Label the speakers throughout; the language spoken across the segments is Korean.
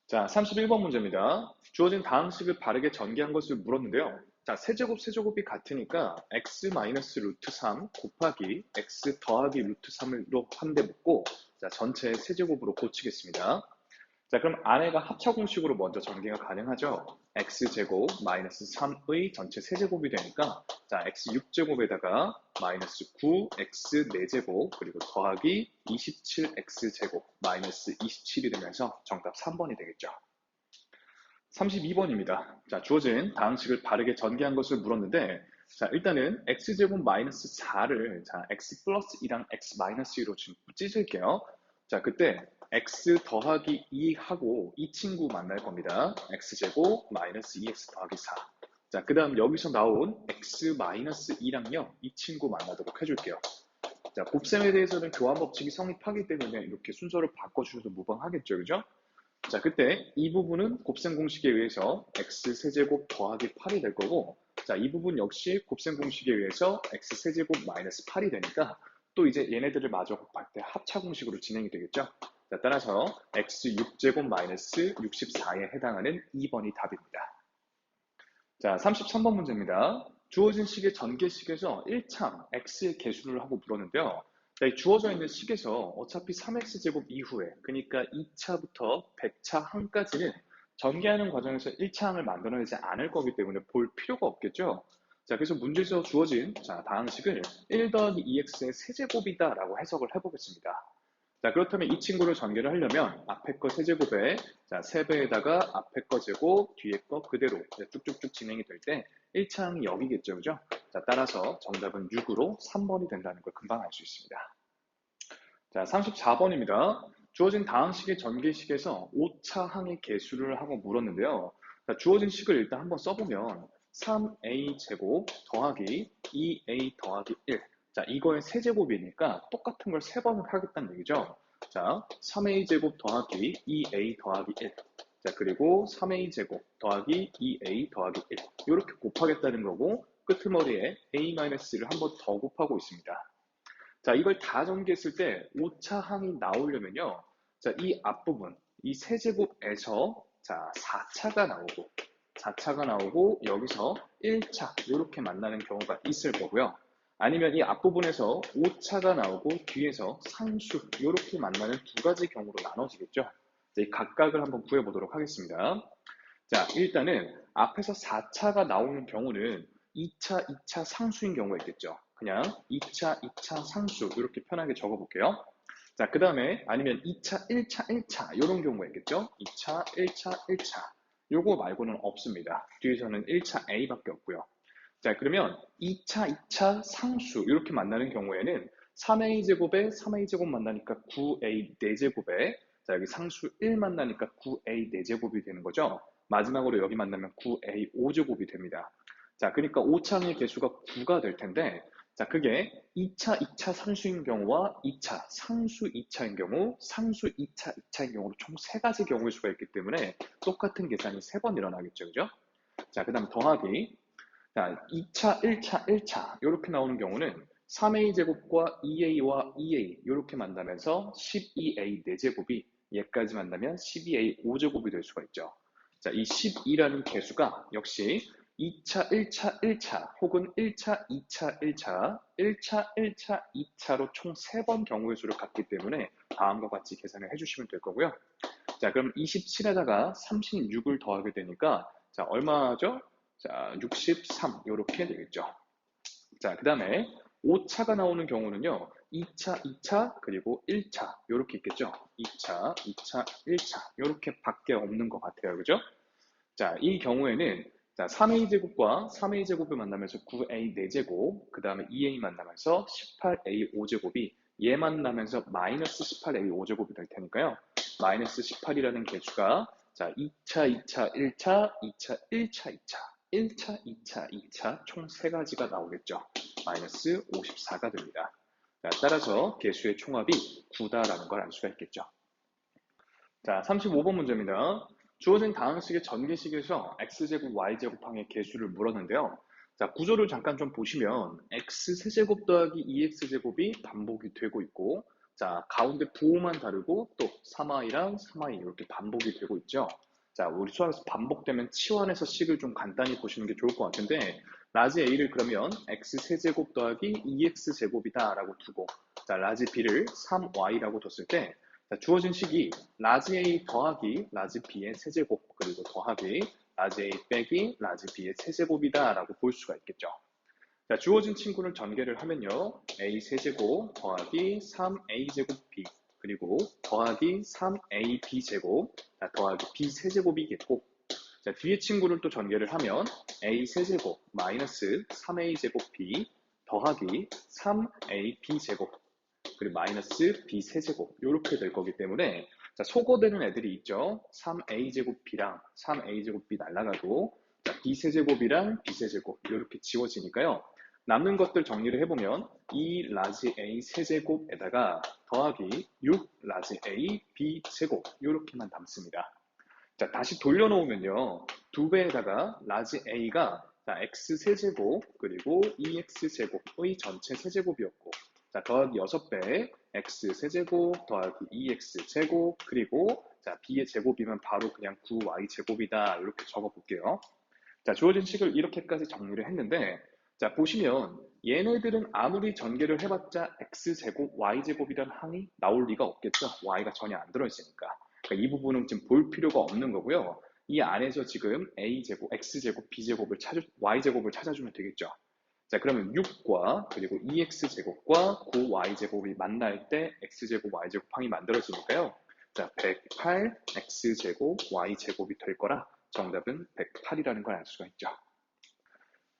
Speaker 1: 자, 31번 문제입니다. 주어진 다음 식을 바르게 전개한 것을 물었는데요. 자, 세제곱이 같으니까 x 루트 3 곱하기 x 더하기 루트 3으로 한 대 묶고, 자, 전체 세제곱으로 고치겠습니다. 자, 그럼 안에가 합차 공식으로 먼저 전개가 가능하죠. x제곱 마이너스 3의 전체 세제곱이 되니까, 자, x 6제곱에다가 마이너스 9 x 4제곱 그리고 더하기 27 x제곱 마이너스 27이 되면서 정답 3번이 되겠죠. 32번입니다. 자, 주어진 다항식을 바르게 전개한 것을 물었는데, 자, 일단은 x제곱 마이너스 4를, 자, x 플러스 2랑 x 마이너스 2로 지금 찢을게요. 자, 그때 x 더하기 2하고 이 친구 만날 겁니다. x제곱 마이너스 2x 더하기 4. 자, 그 다음 여기서 나온 x 마이너스 2랑요, 이 친구 만나도록 해줄게요. 자, 곱셈에 대해서는 교환 법칙이 성립하기 때문에 이렇게 순서를 바꿔주셔도 무방하겠죠, 그죠? 자, 그때 이 부분은 곱셈 공식에 의해서 x세제곱 더하기 8이 될 거고, 자, 이 부분 역시 곱셈 공식에 의해서 x세제곱 마이너스 8이 되니까 또 이제 얘네들을 마저 곱할 때 합차 공식으로 진행이 되겠죠. 자, 따라서 x6제곱 마이너스 64에 해당하는 2번이 답입니다. 자, 33번 문제입니다. 주어진 식의 전개식에서 1참 x의 개수를 하고 물었는데요. 자, 이 주어져 있는 식에서 어차피 3x제곱 이후에, 그러니까 2차부터 100차 항까지는 전개하는 과정에서 1차항을 만들어내지 않을 거기 때문에 볼 필요가 없겠죠. 자, 그래서 문제에서 주어진, 자, 다항식을 1 더하기 2x의 세제곱이다 라고 해석을 해보겠습니다. 자, 그렇다면 이 친구를 전개를 하려면 앞에 거 세제곱에, 자, 3배에다가 앞에 거 제곱, 뒤에 거 그대로 쭉쭉쭉 진행이 될 때 1차항이 여기겠죠, 그죠? 자, 따라서 정답은 6으로 3번이 된다는 걸 금방 알 수 있습니다. 자, 34번입니다. 주어진 다항식의 전개식에서 5차 항의 개수를 하고 물었는데요. 자, 주어진 식을 일단 한번 써보면 3a 제곱 더하기 2a 더하기 1. 자, 이거의 세제곱이니까 똑같은 걸 3번을 하겠다는 얘기죠. 자, 3a 제곱 더하기 2a 더하기 1. 자, 그리고 3a 제곱 더하기 2a 더하기 1. 이렇게 곱하겠다는 거고, 끄트머리에 a-를 한 번 더 곱하고 있습니다. 자, 이걸 다 전개했을 때 5차 항이 나오려면요. 자, 이 앞부분, 이 세제곱에서 자, 4차가 나오고 여기서 1차 이렇게 만나는 경우가 있을 거고요. 아니면 이 앞부분에서 5차가 나오고 뒤에서 상수 이렇게 만나는 두 가지 경우로 나눠지겠죠. 자, 이 각각을 한번 구해보도록 하겠습니다. 자, 일단은 앞에서 4차가 나오는 경우는 2차 상수인 경우가 있겠죠. 그냥 2차 상수 이렇게 편하게 적어볼게요. 자, 그 다음에 아니면 2차, 1차 이런 경우가 있겠죠. 2차, 1차 요거 말고는 없습니다. 뒤에서는 1차 A밖에 없고요. 자, 그러면 2차 상수 이렇게 만나는 경우에는 3a제곱에 3a제곱 만나니까 9a 4제곱에 자, 여기 상수 1 만나니까 9a 4제곱이 되는 거죠. 마지막으로 여기 만나면 9a 5제곱이 됩니다. 자, 그러니까 5차항의 개수가 9가 될 텐데, 자, 그게 2차 상수인 경우와 2차 상수 2차인 경우, 상수 2차인 경우로 총 3가지 경우의 수가 있기 때문에 똑같은 계산이 3번 일어나겠죠, 그죠? 자, 그 다음 더하기. 자, 2차, 1차 이렇게 나오는 경우는 3a 제곱과 2a와 2a 이렇게 만나면서 12a 4제곱이 얘까지 만나면 12a 5제곱이 될 수가 있죠. 자, 이 12라는 개수가 역시 2차, 1차 혹은 1차, 2차, 1차, 2차로 총 3번 경우의 수를 갖기 때문에 다음과 같이 계산을 해주시면 될 거고요. 자, 그럼 27에다가 36을 더하게 되니까 자, 얼마죠? 자, 63 이렇게 되겠죠. 자, 그 다음에 5차가 나오는 경우는요. 2차 그리고 1차 이렇게 있겠죠. 2차, 1차 이렇게 밖에 없는 것 같아요. 그죠? 자, 이 경우에는 자, 3a제곱과 3a제곱을 만나면서 9a 4제곱, 그 다음에 2a 만나면서 18a 5제곱이 얘 만나면서 마이너스 18a 5제곱이 될 테니까요. 마이너스 18이라는 개수가 자, 2차, 1차, 2차, 2차 총 3가지가 나오겠죠. 마이너스 54가 됩니다. 자, 따라서 개수의 총합이 9다라는 걸 알 수가 있겠죠. 자, 35번 문제입니다. 주어진 다항식의 전개식에서 x제곱, y제곱항의 개수를 물었는데요. 자, 구조를 잠깐 좀 보시면 x 세제곱 더하기 2x제곱이 반복이 되고 있고 자, 가운데 부호만 다르고 또 3i랑 3i 이렇게 반복이 되고 있죠. 자, 우리 수학에서 반복되면 치환해서 식을 좀 간단히 보시는 게 좋을 것 같은데, 라지 A를 그러면 X세제곱 더하기 2X제곱이다 라고 두고, 자, 라지 B를 3Y라고 뒀을 때, 자, 주어진 식이 라지 A 더하기 라지 B의 세제곱, 그리고 더하기 라지 A 빼기 라지 B의 세제곱이다 라고 볼 수가 있겠죠. 자, 주어진 친구를 전개를 하면요. A 세제곱 더하기 3A제곱 B, 그리고 더하기 3AB제곱, 더하기 B 세제곱이겠고, 자, 뒤에 친구를 또 전개를 하면 A 세제곱 마이너스 3A제곱 B 더하기 3AB제곱, 그리고 마이너스 B 세제곱, 이렇게 될 거기 때문에, 자, 소거되는 애들이 있죠. 3A제곱 B랑 3A제곱 B 날라가고, 자, B 세제곱이랑 B 세제곱, 이렇게 지워지니까요. 남는 것들 정리를 해보면 2 라지 A 세제곱에다가 더하기 6 라지 A B 제곱, 이렇게만 남습니다. 자, 다시 돌려놓으면요. 2배에다가 라지 A가 X 세제곱 그리고 2X 제곱의 전체 세제곱이었고, 자, 더하기 6배 X 세제곱 더하기 2X 제곱, 그리고 자, B의 제곱이면 바로 그냥 9Y 제곱이다. 이렇게 적어볼게요. 자, 주어진 식을 이렇게까지 정리를 했는데, 자, 보시면 얘네들은 아무리 전개를 해봤자 X제곱, Y제곱이라는 항이 나올 리가 없겠죠. Y가 전혀 안 들어있으니까. 그러니까 이 부분은 지금 볼 필요가 없는 거고요. 이 안에서 지금 A제곱, X제곱, B제곱을 Y제곱을 찾아주면 되겠죠. 자, 그러면 6과 그리고 2X제곱과 9Y제곱이 만날 때 X제곱, Y제곱 항이 만들어지니까요. 자, 108 X제곱, Y제곱이 될 거라 정답은 108이라는 걸 알 수가 있죠.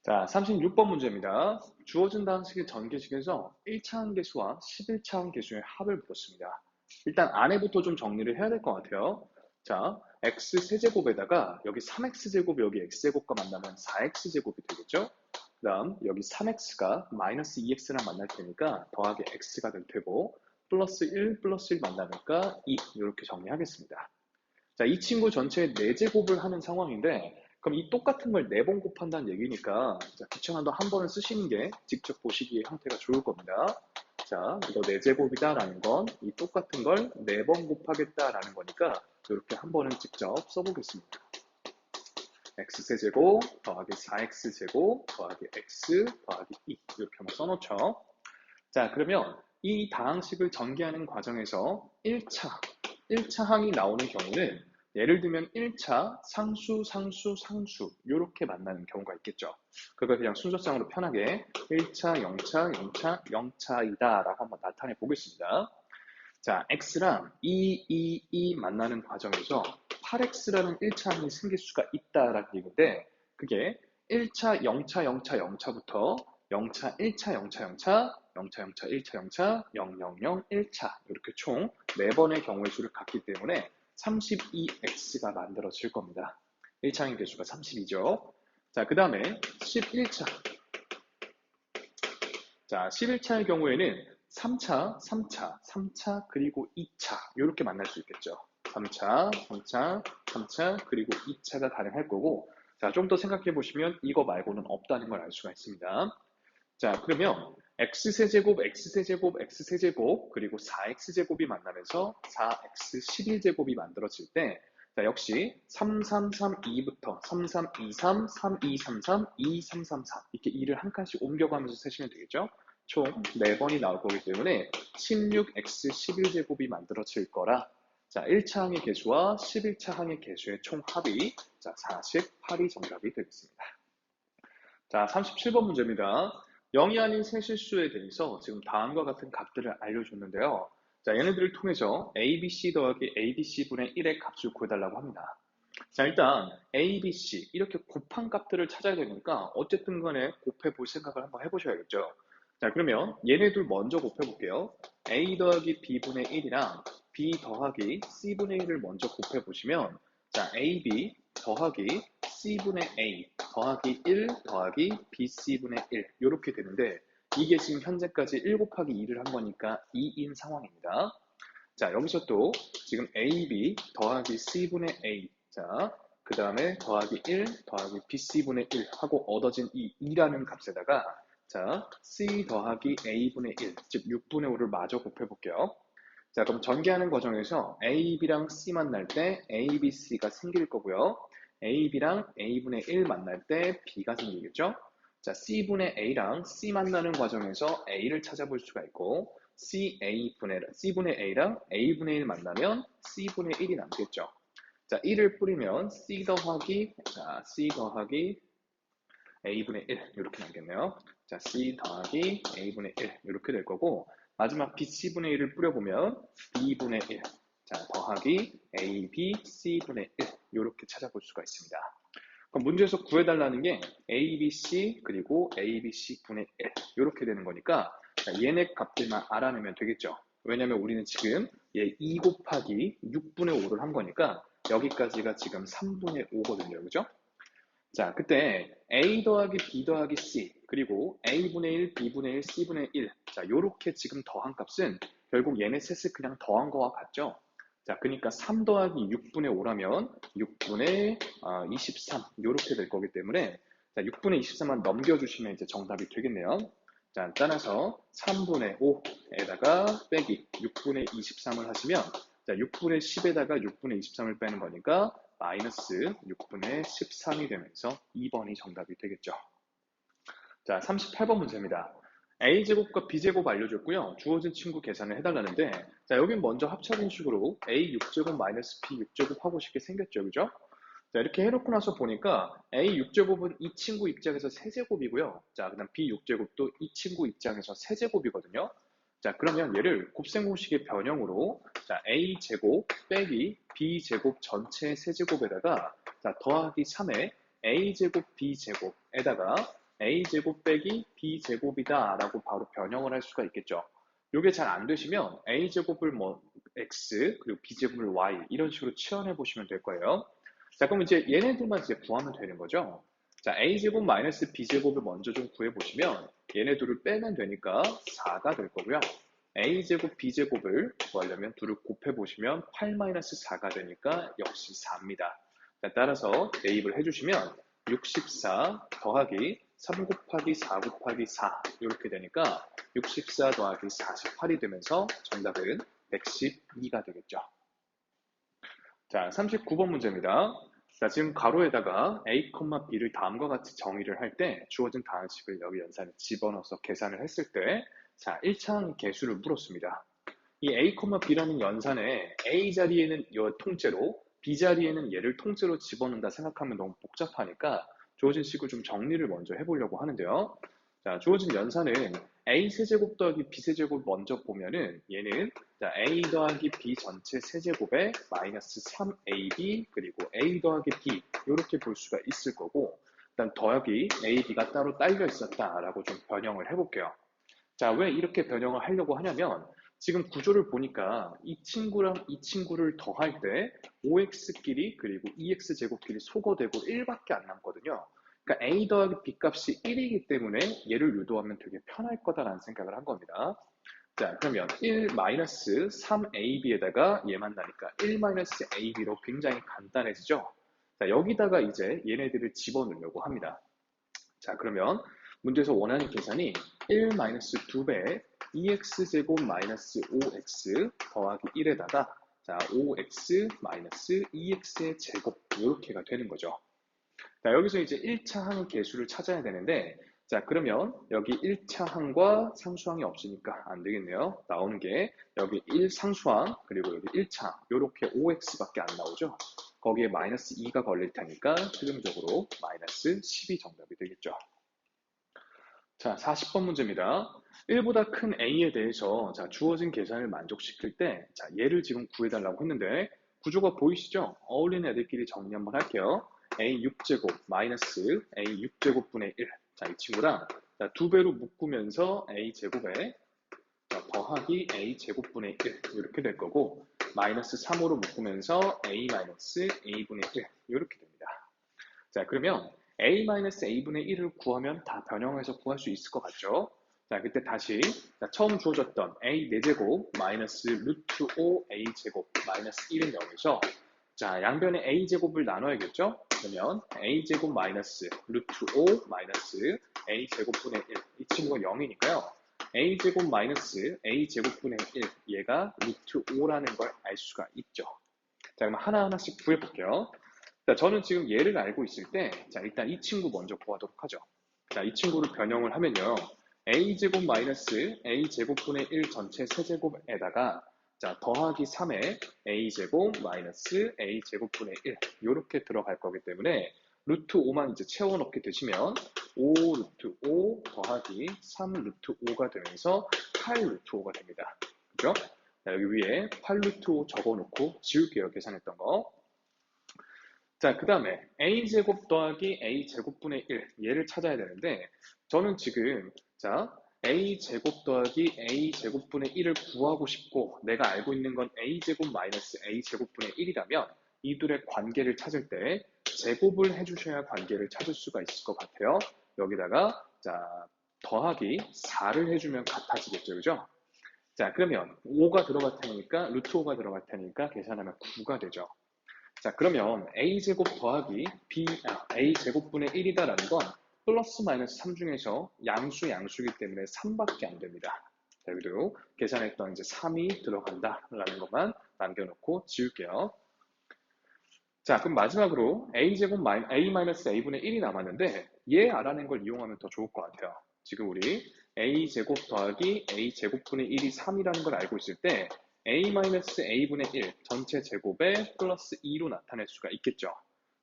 Speaker 1: 자, 36번 문제입니다. 주어진 다항식의 전개식에서 1차 항계수와 11차 항계수의 합을 물었습니다. 일단 안에부터 좀 정리를 해야 될 것 같아요. 자, x세제곱에다가 여기 3x제곱, 여기 x제곱과 만나면 4x제곱이 되겠죠? 그 다음 여기 3x가 마이너스 2x랑 만날 테니까 더하기 x가 될 테고, 플러스 1 플러스 1 만나니까 2, 이렇게 정리하겠습니다. 자, 이 친구 전체의 4제곱을 하는 상황인데, 그럼 이 똑같은 걸 4번 곱한다는 얘기니까, 자, 귀찮아도 한 번은 쓰시는 게 직접 보시기에 형태가 좋을 겁니다. 자, 이거 4제곱이다라는 건 이 똑같은 걸 4번 곱하겠다라는 거니까 이렇게 한 번은 직접 써보겠습니다. x세제곱 더하기 4x제곱 더하기 x 더하기 2, 이렇게 한번 써놓죠. 자, 그러면 이 다항식을 전개하는 과정에서 1차 항이 나오는 경우는 예를 들면 1차 상수, 상수, 상수 이렇게 만나는 경우가 있겠죠. 그걸 그냥 순서상으로 편하게 1차, 0차, 0차, 0차이다 라고 한번 나타내 보겠습니다. 자, x랑 2 만나는 과정에서 8x라는 1차 항이 생길 수가 있다라는 얘기인데, 그게 1차, 0차, 0차, 0차부터 0차, 1차, 0차, 0차, 0차, 0차, 1차, 0차, 0, 0, 0, 1차 이렇게 총 4번의 경우의 수를 갖기 때문에 32x가 만들어질 겁니다. 1차항의 개수가 32죠. 자, 그 다음에 11차. 자, 11차의 경우에는 3차, 3차, 3차, 그리고 2차 이렇게 만날 수 있겠죠. 3차, 3차, 3차, 그리고 2차가 가능할 거고, 자, 좀 더 생각해 보시면 이거 말고는 없다는 걸 알 수가 있습니다. 자, 그러면 x세제곱, x세제곱, x세제곱, 그리고 4x제곱이 만나면서 4x 11제곱이 만들어질 때, 자, 역시 3332부터 3323, 3233, 2333 이렇게 2를 한 칸씩 옮겨가면서 세시면 되겠죠? 총 4번이 나올 거기 때문에 16x 11제곱이 만들어질 거라, 자, 1차 항의 개수와 11차 항의 개수의 총 합이 자, 48이 정답이 되겠습니다. 자, 37번 문제입니다. 0이 아닌 세 실수에 대해서 지금 다음과 같은 값들을 알려줬는데요. 자, 얘네들을 통해서 ABC 더하기 ABC분의 1의 값을 구해달라고 합니다. 자, 일단 ABC 이렇게 곱한 값들을 찾아야 되니까 어쨌든 간에 곱해볼 생각을 한번 해보셔야겠죠. 자, 그러면 얘네들 먼저 곱해볼게요. A 더하기 B분의 1이랑 B 더하기 C분의 1을 먼저 곱해보시면, 자, AB 더하기 C분의 A 더하기 1 더하기 BC분의 1 이렇게 되는데, 이게 지금 현재까지 1 곱하기 2를 한 거니까 2인 상황입니다. 자, 여기서 또 지금 AB 더하기 C분의 A, 자, 그 다음에 더하기 1 더하기 BC분의 1 하고 얻어진 이 2라는 값에다가, 자, C 더하기 A분의 1, 즉 6분의 5를 마저 곱해볼게요. 자, 그럼 전개하는 과정에서 A, B랑 C 만날 때 A, B, C가 생길 거고요. A, B랑 A분의 1 만날 때 B가 생기겠죠? 자, C분의 A랑 C 만나는 과정에서 A를 찾아볼 수가 있고, C분의 A랑 A분의 1 만나면 C분의 1이 남겠죠. 자, 1을 뿌리면 C 더하기 A분의 1 이렇게 남겠네요. 자, C 더하기 A분의 1 이렇게 될 거고, 마지막 BC분의 1을 뿌려보면 B분의 1, 자, 더하기 AB, C분의 1 이렇게 찾아볼 수가 있습니다. 그럼 문제에서 구해달라는 게 ABC 그리고 ABC분의 1 이렇게 되는 거니까 자, 얘네 값들만 알아내면 되겠죠. 왜냐면 우리는 지금 얘 2 곱하기 6분의 5를 한 거니까 여기까지가 지금 3분의 5거든요. 그죠? 자, 그때 A 더하기 B 더하기 C 그리고 A분의 1, B분의 1, C분의 1 자, 요렇게 지금 더한 값은 결국 얘네 셋을 그냥 더한 거와 같죠? 자, 그러니까 3 더하기 6분의 5라면 6분의 23 요렇게 될 거기 때문에 자, 6분의 23만 넘겨주시면 이제 정답이 되겠네요. 자, 따라서 3분의 5에다가 빼기 6분의 23을 하시면 자, 6분의 10에다가 6분의 23을 빼는 거니까 마이너스 6분의 13이 되면서 2번이 정답이 되겠죠. 자, 38번 문제입니다. A제곱과 B제곱 알려줬고요. 주어진 친구 계산을 해달라는데 자, 여긴 먼저 합쳐진 식으로 A 6제곱 마이너스 B 6제곱 하고 싶게 생겼죠. 그죠? 자, 이렇게 해놓고 나서 보니까 A 6제곱은 이 친구 입장에서 세제곱이고요. 자, 그 다음 B 6제곱도 이 친구 입장에서 세제곱이거든요. 자, 그러면 얘를 곱셈공식의 변형으로 자, A제곱 빼기 B제곱 전체 세제곱에다가 자, 더하기 3에 A제곱 B제곱에다가 A제곱 빼기 B제곱이다 라고 바로 변형을 할 수가 있겠죠. 이게 잘 안 되시면 A제곱을 뭐 X 그리고 B제곱을 Y 이런 식으로 치환해 보시면 될 거예요. 자, 그럼 이제 얘네들만 이제 구하면 되는 거죠. 자, A제곱 마이너스 B제곱을 먼저 좀 구해보시면 얘네들을 빼면 되니까 4가 될 거고요. A제곱 B제곱을 구하려면 둘을 곱해보시면 8 마이너스 4가 되니까 역시 4입니다. 자, 따라서 대입을 해주시면 64 더하기 3 곱하기 4 곱하기 4 이렇게 되니까 64 더하기 48이 되면서 정답은 112가 되겠죠. 자, 39번 문제입니다. 자, 지금 가로에다가 A, B를 다음과 같이 정의를 할 때 주어진 방식을 여기 연산에 집어넣어서 계산을 했을 때 자, 1차항 개수를 물었습니다. 이 A, B라는 연산에 A 자리에는 이 통째로 B 자리에는 얘를 통째로 집어넣는다 생각하면 너무 복잡하니까 주어진 식을 좀 정리를 먼저 해보려고 하는데요. 자, 주어진 연산은 A 세제곱 더하기 B 세제곱 먼저 보면은 얘는 자, A 더하기 B 전체 세제곱에 마이너스 3AB 그리고 A 더하기 B 이렇게 볼 수가 있을 거고 일단 더하기 A, B가 따로 딸려 있었다라고 좀 변형을 해볼게요. 자, 왜 이렇게 변형을 하려고 하냐면 지금 구조를 보니까 이 친구랑 이 친구를 더할 때 5x끼리 그리고 2x제곱끼리 소거되고 1밖에 안 남거든요. 그러니까 a 더하기 b 값이 1이기 때문에 얘를 유도하면 되게 편할 거다라는 생각을 한 겁니다. 자, 그러면 1 마이너스 3ab에다가 얘 만나니까 1 마이너스 ab로 굉장히 간단해지죠. 자, 여기다가 이제 얘네들을 집어넣으려고 합니다. 자, 그러면 문제에서 원하는 계산이 1 마이너스 2배 2x제곱 마이너스 5x 더하기 1에다가 자, 5x 마이너스 2x의 제곱 이렇게가 되는 거죠. 자, 여기서 이제 1차 항 개수를 찾아야 되는데 자, 그러면 여기 1차 항과 상수항이 없으니까 안 되겠네요. 나오는 게 여기 1 상수항 그리고 여기 1차 이렇게 5x밖에 안 나오죠. 거기에 마이너스 2가 걸릴 테니까 필연적으로 마이너스 10이 정답이 되겠죠. 자, 40번 문제입니다. 1보다 큰 A에 대해서 자, 주어진 계산을 만족시킬 때 자, 얘를 지금 구해달라고 했는데 구조가 보이시죠? 어울리는 애들끼리 정리 한번 할게요. A 6제곱 마이너스 A 6제곱분의 1. 자, 이 친구랑 자, 2배로 묶으면서 A 제곱에 자, 더하기 A 제곱분의 1 이렇게 될 거고 마이너스 3으로 묶으면서 A 마이너스 A분의 1 이렇게 됩니다. 자, 그러면 A-A분의 1을 구하면 다 변형해서 구할 수 있을 것 같죠? 자, 그때 다시 자, 처음 주어졌던 A 4제곱 마이너스 루트 5 A제곱 마이너스 1은 0에서 자, 양변에 A제곱을 나눠야겠죠? 그러면 A제곱 마이너스 루트 5 마이너스 A제곱분의 1 이 친구가 0이니까요. a제곱 마이너스 a제곱분의 1, 얘가 루트 5라는 걸 알 수가 있죠. 자, 그럼 하나하나씩 구해볼게요. 자, 저는 지금 얘를 알고 있을 때, 자, 일단 이 친구 먼저 구하도록 하죠. 자, 이 친구를 변형을 하면요. a제곱 마이너스 a제곱분의 1 전체 세제곱에다가 자, 더하기 3에 a제곱 마이너스 a제곱분의 1 이렇게 들어갈 거기 때문에 루트 5만 이제 채워넣게 되시면 5 루트 5 더하기 3 루트 5가 되면서 8 루트 5가 됩니다. 그죠? 자, 여기 위에 8 루트 5 적어놓고 지울게요. 계산했던 거. 자, 그 다음에 a제곱 더하기 a제곱분의 1 얘를 찾아야 되는데 저는 지금 자 a제곱 더하기 a제곱분의 1을 구하고 싶고 내가 알고 있는 건 a제곱 마이너스 a제곱분의 1이라면 이 둘의 관계를 찾을 때 제곱을 해주셔야 관계를 찾을 수가 있을 것 같아요. 여기다가 자 더하기 4를 해주면 같아지겠죠. 그죠? 자, 그러면 5가 들어갈 테니까 루트 5가 들어갈 테니까 계산하면 9가 되죠. 자, 그러면 a제곱 더하기 a제곱분의 1이다라는 건 플러스 마이너스 3 중에서 양수이기 때문에 3밖에 안 됩니다. 자, 여기도 계산했던 이제 3이 들어간다라는 것만 남겨놓고 지울게요. 자, 그럼 마지막으로 a-a분의 1이 남았는데 얘 알아낸 걸 이용하면 더 좋을 것 같아요. 지금 우리 a제곱 더하기 a제곱분의 1이 3이라는 걸 알고 있을 때 a-a분의 1 전체 제곱에 플러스 2로 나타낼 수가 있겠죠.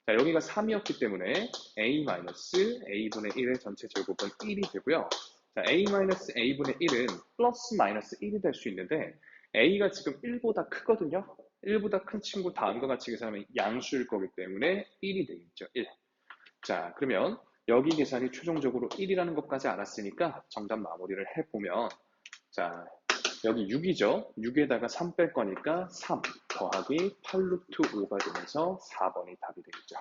Speaker 1: 자, 여기가 3이었기 때문에 a-a분의 1의 전체 제곱은 1이 되고요. 자, a-a분의 1은 플러스 마이너스 1이 될 수 있는데 a가 지금 1보다 크거든요. 1보다 큰 친구 다음과 같이 계산하면 양수일 거기 때문에 1이 되겠죠. 1. 자, 그러면 여기 계산이 최종적으로 1이라는 것까지 알았으니까 정답 마무리를 해보면 자, 여기 6이죠. 6에다가 3 뺄 거니까 3 더하기 8 루트 5가 되면서 4번이 답이 되겠죠.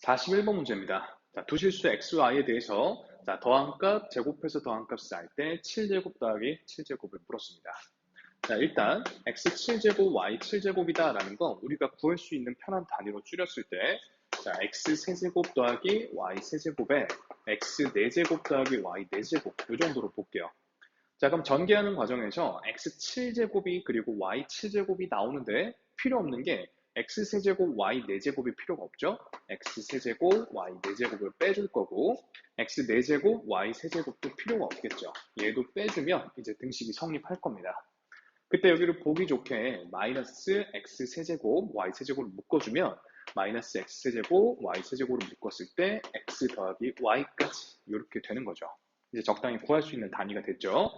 Speaker 1: 41번 문제입니다. 자, 두 실수 x, y에 대해서 자, 더한값, 제곱해서 더한값을 알 때 7제곱 더하기 7제곱을 물었습니다. 자, 일단 x7제곱, y7제곱이다 라는 건 우리가 구할 수 있는 편한 단위로 줄였을 때 자, x3제곱 더하기 y3제곱에 x4제곱 더하기 y4제곱 이 정도로 볼게요. 자, 그럼 전개하는 과정에서 x7제곱이 그리고 y7제곱이 나오는데 필요 없는 게 x3제곱, y4제곱이 필요가 없죠. x3제곱, y4제곱을 빼줄 거고 x4제곱, y3제곱도 필요가 없겠죠. 얘도 빼주면 이제 등식이 성립할 겁니다. 그때 여기를 보기 좋게 마이너스 x세제곱, y세제곱을 묶어주면 마이너스 x세제곱, y세제곱을 묶었을 때 x 더하기 y까지 이렇게 되는 거죠. 이제 적당히 구할 수 있는 단위가 됐죠.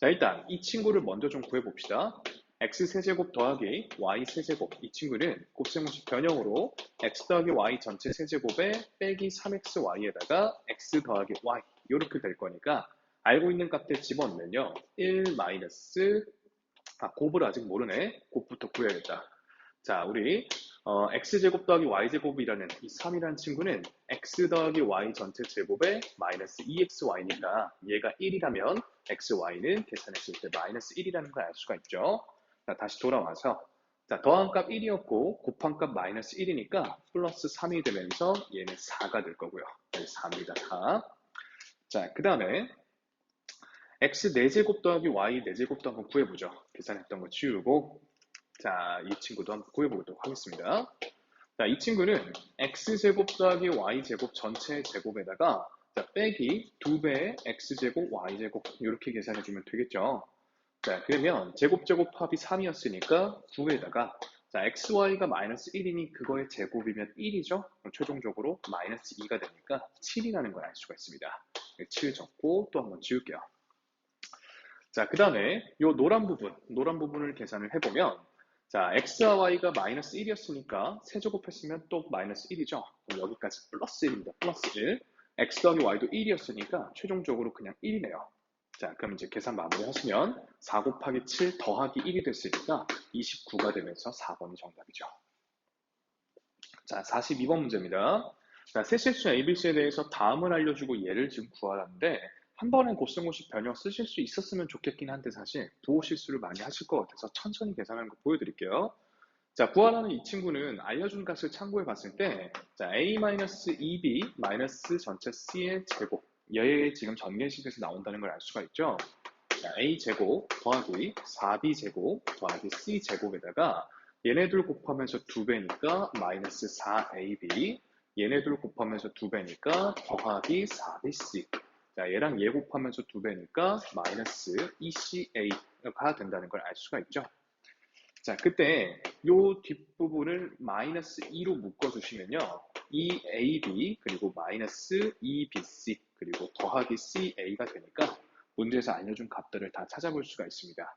Speaker 1: 자, 일단 이 친구를 먼저 좀 구해봅시다. x세제곱 더하기 y세제곱 이 친구는 곱셈공식 변형으로 x 더하기 y 전체 세제곱에 빼기 3xy에다가 x 더하기 y 이렇게 될 거니까 알고 있는 값들 집어넣으면요. 1 마이너스 곱을 아직 모르네. 곱부터 구해야겠다. 자, 우리 x제곱 더하기 y제곱이라는 이 3이라는 친구는 x 더하기 y 전체 제곱에 마이너스 2xy니까 얘가 1이라면 xy는 계산했을 때 마이너스 1이라는 걸 알 수가 있죠. 자, 다시 돌아와서 자, 더한 값 1이었고 곱한 값 마이너스 1이니까 플러스 3이 되면서 얘는 4가 될 거고요. 4입니다. 4. 자, 그 다음에 x 4제곱 더하기 y 4제곱도 한번 구해보죠. 계산했던 거 지우고 자, 이 친구도 한번 구해보도록 하겠습니다. 자, 이 친구는 x제곱 더하기 y제곱 전체 제곱에다가 자, 빼기 2배의 x제곱 y제곱 이렇게 계산해주면 되겠죠. 자, 그러면 제곱 합이 3이었으니까 9에다가 자, xy가 마이너스 1이니 그거의 제곱이면 1이죠. 그럼 최종적으로 마이너스 2가 되니까 7이라는 걸 알 수가 있습니다. 7 적고 또 한번 지울게요. 자, 그 다음에 이 노란 부분을 계산을 해보면 자, x와 y가 마이너스 1이었으니까 세제곱했으면 또 마이너스 1이죠. 그럼 여기까지 플러스 1입니다. 플러스 1. x 더하기 y도 1이었으니까 최종적으로 그냥 1이네요. 자, 그럼 이제 계산 마무리 하시면 4 곱하기 7 더하기 1이 됐으니까 29가 되면서 4번이 정답이죠. 자, 42번 문제입니다. 자, 세실수 ABC에 대해서 다음을 알려주고 얘를 지금 구하라는데 한 번에 곱셈공식 변형 쓰실 수 있었으면 좋겠긴 한데 사실 부호 실수를 많이 하실 것 같아서 천천히 계산하는 거 보여드릴게요. 자, 구하라는 이 친구는 알려준 값을 참고해 봤을 때 자, a-2b 마이너스 전체 c의 제곱 얘 지금 전개식에서 나온다는 걸 알 수가 있죠. 자, a제곱 더하기 4b제곱 더하기 c제곱에다가 얘네들 곱하면서 2배니까 마이너스 4ab, 얘네들 곱하면서 2배니까 더하기 4bc. 자, 얘랑 얘 곱하면서 2배니까 마이너스 2ca가 된다는 걸 알 수가 있죠. 자, 그때 요 뒷부분을 마이너스 2로 묶어주시면요. 이 AB 그리고 마이너스 2BC 그리고 더하기 CA가 되니까 문제에서 알려준 값들을 다 찾아볼 수가 있습니다.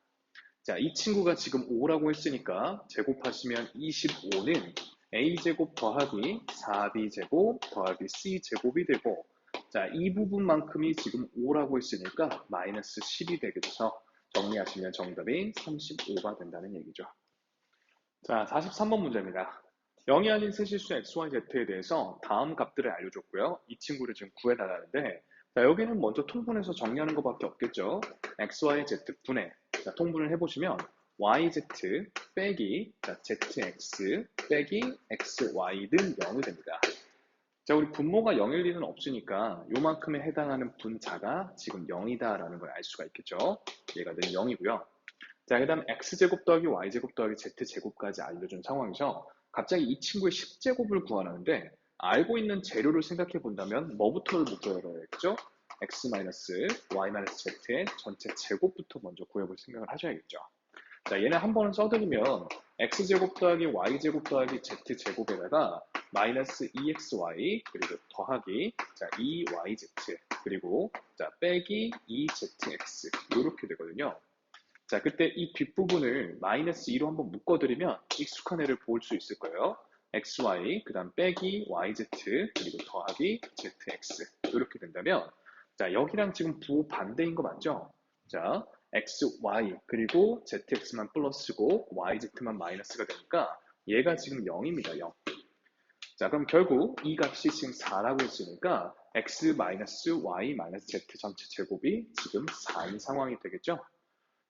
Speaker 1: 자, 이 친구가 지금 5라고 했으니까 제곱하시면 25는 A제곱 더하기 4B제곱 더하기 C제곱이 되고, 자, 이 부분만큼이 지금 5라고 했으니까 마이너스 10이 되게 돼서 정리하시면 정답이 35가 된다는 얘기죠. 자, 43번 문제입니다. 0이 아닌 세실수 x, y, z에 대해서 다음 값들을 알려줬고요. 이 친구를 지금 구해달라는데, 자, 여기는 먼저 통분해서 정리하는 것밖에 없겠죠. x, y, z 분해. 자, 통분을 해보시면 y, z 빼기 자, z, x 빼기 x, y는 0이 됩니다. 자, 우리 분모가 0일 리는 없으니까 요만큼에 해당하는 분자가 지금 0이다라는 걸 알 수가 있겠죠. 얘가 늘 0이고요. 자, 그 다음 x제곱 더하기 y제곱 더하기 z제곱까지 알려준 상황에서 갑자기 이 친구의 10제곱을 구하라는데 알고 있는 재료를 생각해 본다면 뭐부터 묶어야겠죠? x-y-z의 전체 제곱부터 먼저 구해볼 생각을 하셔야겠죠. 자, 얘는 한 번은 써드리면 x제곱 더하기 y제곱 더하기 z제곱에다가 마이너스 2xy 그리고 더하기 자 2yz 그리고 자 빼기 2zx 이렇게 되거든요. 자, 그때 이 뒷부분을 마이너스 2로 한번 묶어드리면 익숙한 애를 볼 수 있을 거예요. xy, 그 다음 빼기 yz, 그리고 더하기 zx 이렇게 된다면 자, 여기랑 지금 부호 반대인 거 맞죠? 자, xy 그리고 zx만 플러스고 yz만 마이너스가 되니까 얘가 지금 0입니다. 0. 자, 그럼 결국 이 값이 지금 4라고 했으니까 x-y-z 전체 제곱이 지금 4인 상황이 되겠죠?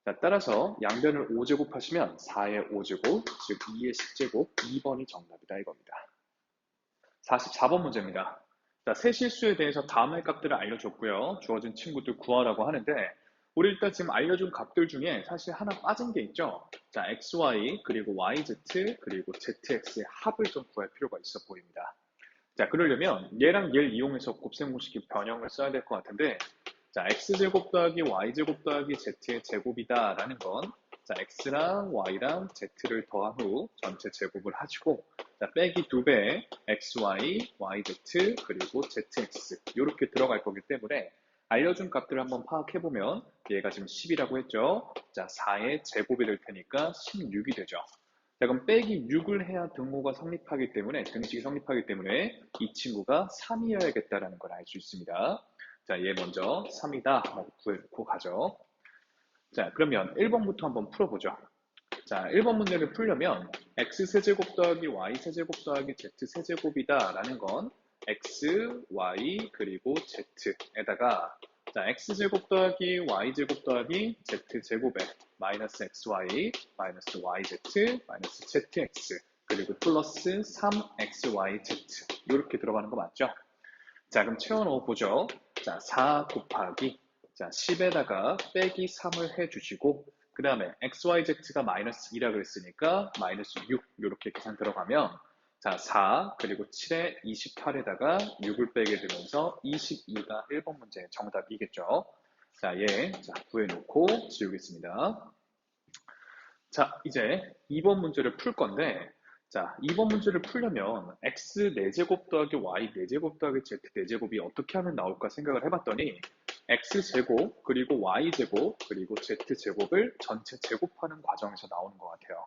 Speaker 1: 자, 따라서 양변을 5제곱 하시면 4의 5제곱, 즉 2의 10제곱, 2번이 정답이다 이겁니다. 44번 문제입니다. 자, 세실수에 대해서 다음의 값들을 알려줬고요. 주어진 친구들 구하라고 하는데 우리 일단 지금 알려준 값들 중에 사실 하나 빠진 게 있죠. 자, xy 그리고 yz 그리고 zx의 합을 좀 구할 필요가 있어 보입니다. 자, 그러려면 얘랑 얘를 이용해서 곱셈 공式변형을 써야 될 것 같은데 자, x제곱 더하기 y제곱 더하기 z의 제곱이다 라는 건 자, x랑 y랑 z를 더한 후 전체 제곱을 하시고 자, 빼기 2배 xy, yz 그리고 zx 이렇게 들어갈 거기 때문에 알려준 값들을 한번 파악해보면 얘가 지금 10이라고 했죠. 자, 4의 제곱이 될 테니까 16이 되죠. 자, 그럼 빼기 6을 해야 등호가 성립하기 때문에 등식이 성립하기 때문에 이 친구가 3이어야겠다라는 걸 알 수 있습니다. 자, 얘 먼저 3이다 라고 구해놓고 가죠. 자, 그러면 1번부터 한번 풀어보죠. 자, 1번 문제를 풀려면 x세제곱 더하기 y세제곱 더하기 z세제곱이다 라는 건 x, y, 그리고 z에다가 자, x제곱 더하기 y제곱 더하기 z제곱에 마이너스 xy, 마이너스 yz, 마이너스 zx 그리고 플러스 3xyz 이렇게 들어가는 거 맞죠? 자, 그럼 채워넣어 보죠. 자, 4 곱하기 자, 10에다가 빼기 3을 해주시고 그 다음에 xyz가 마이너스 2라 그랬으니까 마이너스 6 이렇게 계산 들어가면 자, 4 그리고 7에 28에다가 6을 빼게 되면서 22가 1번 문제의 정답이겠죠. 자, 얘 자, 구해놓고 지우겠습니다. 자, 이제 2번 문제를 풀 건데 자, 2번 문제를 풀려면 x 4제곱 더하기 y 4제곱 더하기 z 4제곱이 어떻게 하면 나올까 생각을 해봤더니 x제곱 그리고 y제곱 그리고 z제곱을 전체 제곱하는 과정에서 나오는 것 같아요.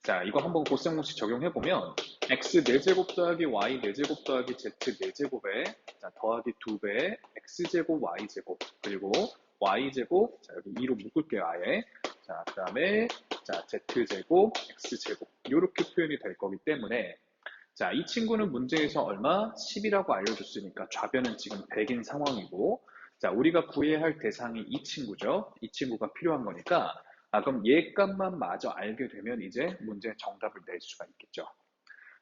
Speaker 1: 자, 이거 한번 곱셈공식 적용해보면 x 4제곱 더하기 y 4제곱 더하기 z 4제곱에 자, 더하기 2배의 x제곱 y제곱 그리고 y제곱 자, 여기 2로 묶을게요 아예. 자, 그 다음에 자, z제곱, x제곱 이렇게 표현이 될 거기 때문에 자, 이 친구는 문제에서 얼마? 10이라고 알려줬으니까 좌변은 지금 100인 상황이고 자, 우리가 구해야 할 대상이 이 친구죠. 이 친구가 필요한 거니까 그럼 얘 값만 마저 알게 되면 이제 문제 정답을 낼 수가 있겠죠.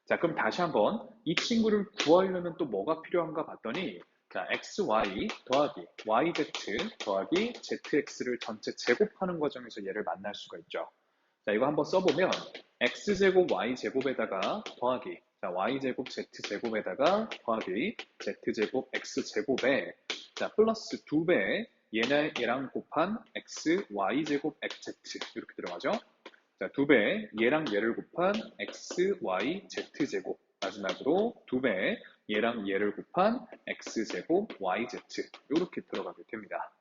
Speaker 1: 자, 그럼 다시 한번 이 친구를 구하려면 또 뭐가 필요한가 봤더니 자, xy 더하기 yz 더하기 zx를 전체 제곱하는 과정에서 얘를 만날 수가 있죠. 자, 이거 한번 써보면 x제곱 y제곱에다가 더하기 자, y제곱 z제곱에다가 더하기 z제곱 x제곱에 자, 플러스 2배 얘랑 곱한 x y제곱 xz 이렇게 들어가죠. 자, 2배 얘랑 얘를 곱한 x y z제곱 마지막으로 2배 얘랑 얘를 곱한 x제곱 yz 이렇게 들어가게 됩니다.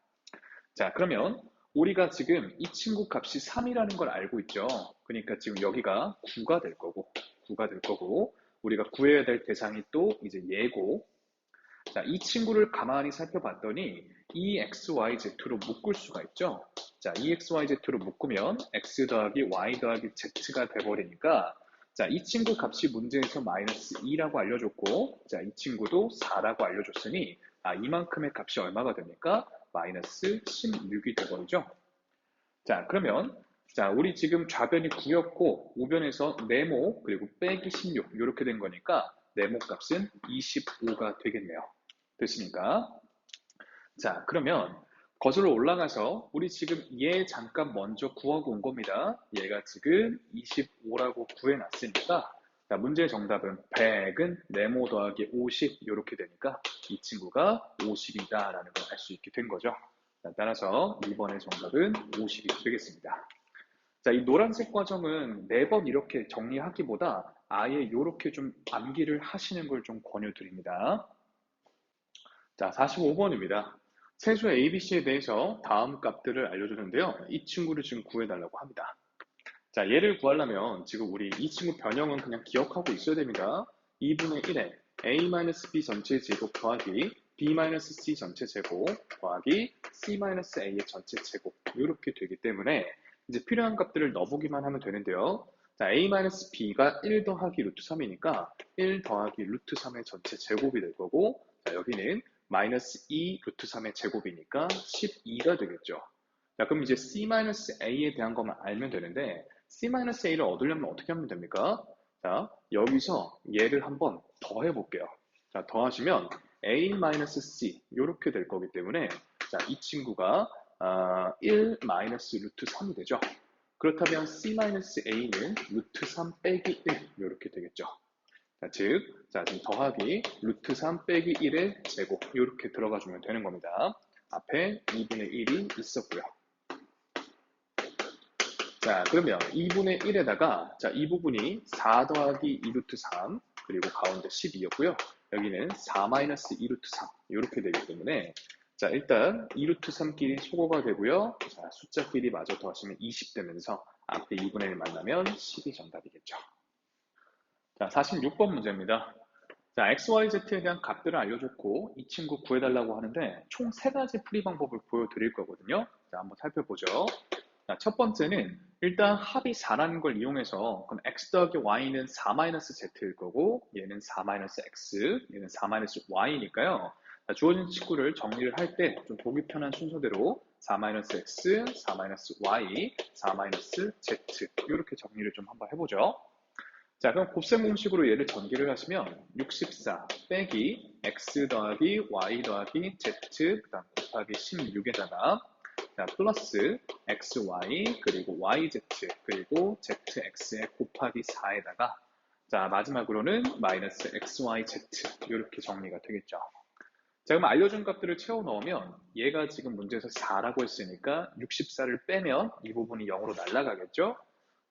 Speaker 1: 자, 그러면 우리가 지금 이 친구 값이 3이라는 걸 알고 있죠. 그러니까 지금 여기가 9가 될 거고 우리가 구해야 될 대상이 또 이제 얘고 자, 이 친구를 가만히 살펴봤더니 EXYZ로 묶을 수가 있죠. 자, EXYZ로 묶으면 X 더하기 Y 더하기 Z가 돼버리니까 자, 이 친구 값이 문제에서 마이너스 2라고 알려줬고 자, 이 친구도 4라고 알려줬으니 이만큼의 값이 얼마가 됩니까? 마이너스 16이 돼버리죠. 자, 그러면 자, 우리 지금 좌변이 9였고 우변에서 네모 그리고 빼기 16 이렇게 된 거니까 네모 값은 25가 되겠네요. 됐습니까? 자, 그러면 거슬러 올라가서 우리 지금 얘 잠깐 먼저 구하고 온 겁니다. 얘가 지금 25라고 구해놨으니까 자, 문제의 정답은 100은 네모 더하기 50 이렇게 되니까 이 친구가 50이다라는 걸 알 수 있게 된 거죠. 자, 따라서 2번의 정답은 50이 되겠습니다. 자, 이 노란색 과정은 매번 이렇게 정리하기보다 아예 이렇게 좀 암기를 하시는 걸 좀 권유드립니다. 자, 45번입니다. 세수 ABC에 대해서 다음 값들을 알려주는데요. 이 친구를 지금 구해달라고 합니다. 자, 얘를 구하려면 지금 우리 이 친구 변형은 그냥 기억하고 있어야 됩니다. 2분의 1에 A-B 전체 제곱 더하기 B-C 전체 제곱 더하기 C-A의 전체 제곱 이렇게 되기 때문에 이제 필요한 값들을 넣어보기만 하면 되는데요. 자, A-B가 1 더하기 루트 3이니까 1 더하기 루트 3의 전체 제곱이 될 거고 자, 여기는 마이너스 2 루트 3의 제곱이니까 12가 되겠죠. 자, 그럼 이제 C-A에 대한 것만 알면 되는데 C-A를 얻으려면 어떻게 하면 됩니까? 자, 여기서 얘를 한번 더해볼게요. 자, 더하시면 A-C 이렇게 될 거기 때문에 자, 이 친구가 1 마이너스 루트 3이 되죠. 그렇다면 C-A는 루트 3 빼기 1 이렇게 되겠죠. 자, 즉, 자, 지금 더하기 루트 3 빼기 1의 제곱 이렇게 들어가주면 되는 겁니다. 앞에 2분의 1이 있었고요. 자, 그러면 2분의 1에다가 자, 이 부분이 4 더하기 2 루트 3 그리고 가운데 12였고요. 여기는 4 마이너스 2 루트 3 이렇게 되기 때문에 자, 일단 2 루트 3끼리 소거가 되고요. 자, 숫자끼리 마저 더하시면 20 되면서 앞에 2분의 1 만나면 10이 정답이겠죠. 자, 46번 문제입니다. 자, XYZ에 대한 값들을 알려줬고 이 친구 구해달라고 하는데 총 3가지 풀이 방법을 보여드릴 거거든요. 자, 한번 살펴보죠. 자, 첫 번째는 일단 합이 4라는 걸 이용해서 그럼 x 더하기 y는 4-z일 거고 얘는 4-x, 얘는 4-y니까요. 자, 주어진 친구를 정리를 할 때 좀 보기 편한 순서대로 4-x, 4-y, 4-z 이렇게 정리를 좀 한번 해보죠. 자, 그럼 곱셈 공식으로 얘를 전개를 하시면 64 빼기 x 더하기 y 더하기 z 그다음 곱하기 16에다가 자, 플러스 xy 그리고 yz 그리고 zx의 곱하기 4에다가 자, 마지막으로는 마이너스 xyz 이렇게 정리가 되겠죠. 자, 그럼 알려준 값들을 채워 넣으면 얘가 지금 문제에서 4라고 했으니까 64를 빼면 이 부분이 0으로 날아가겠죠.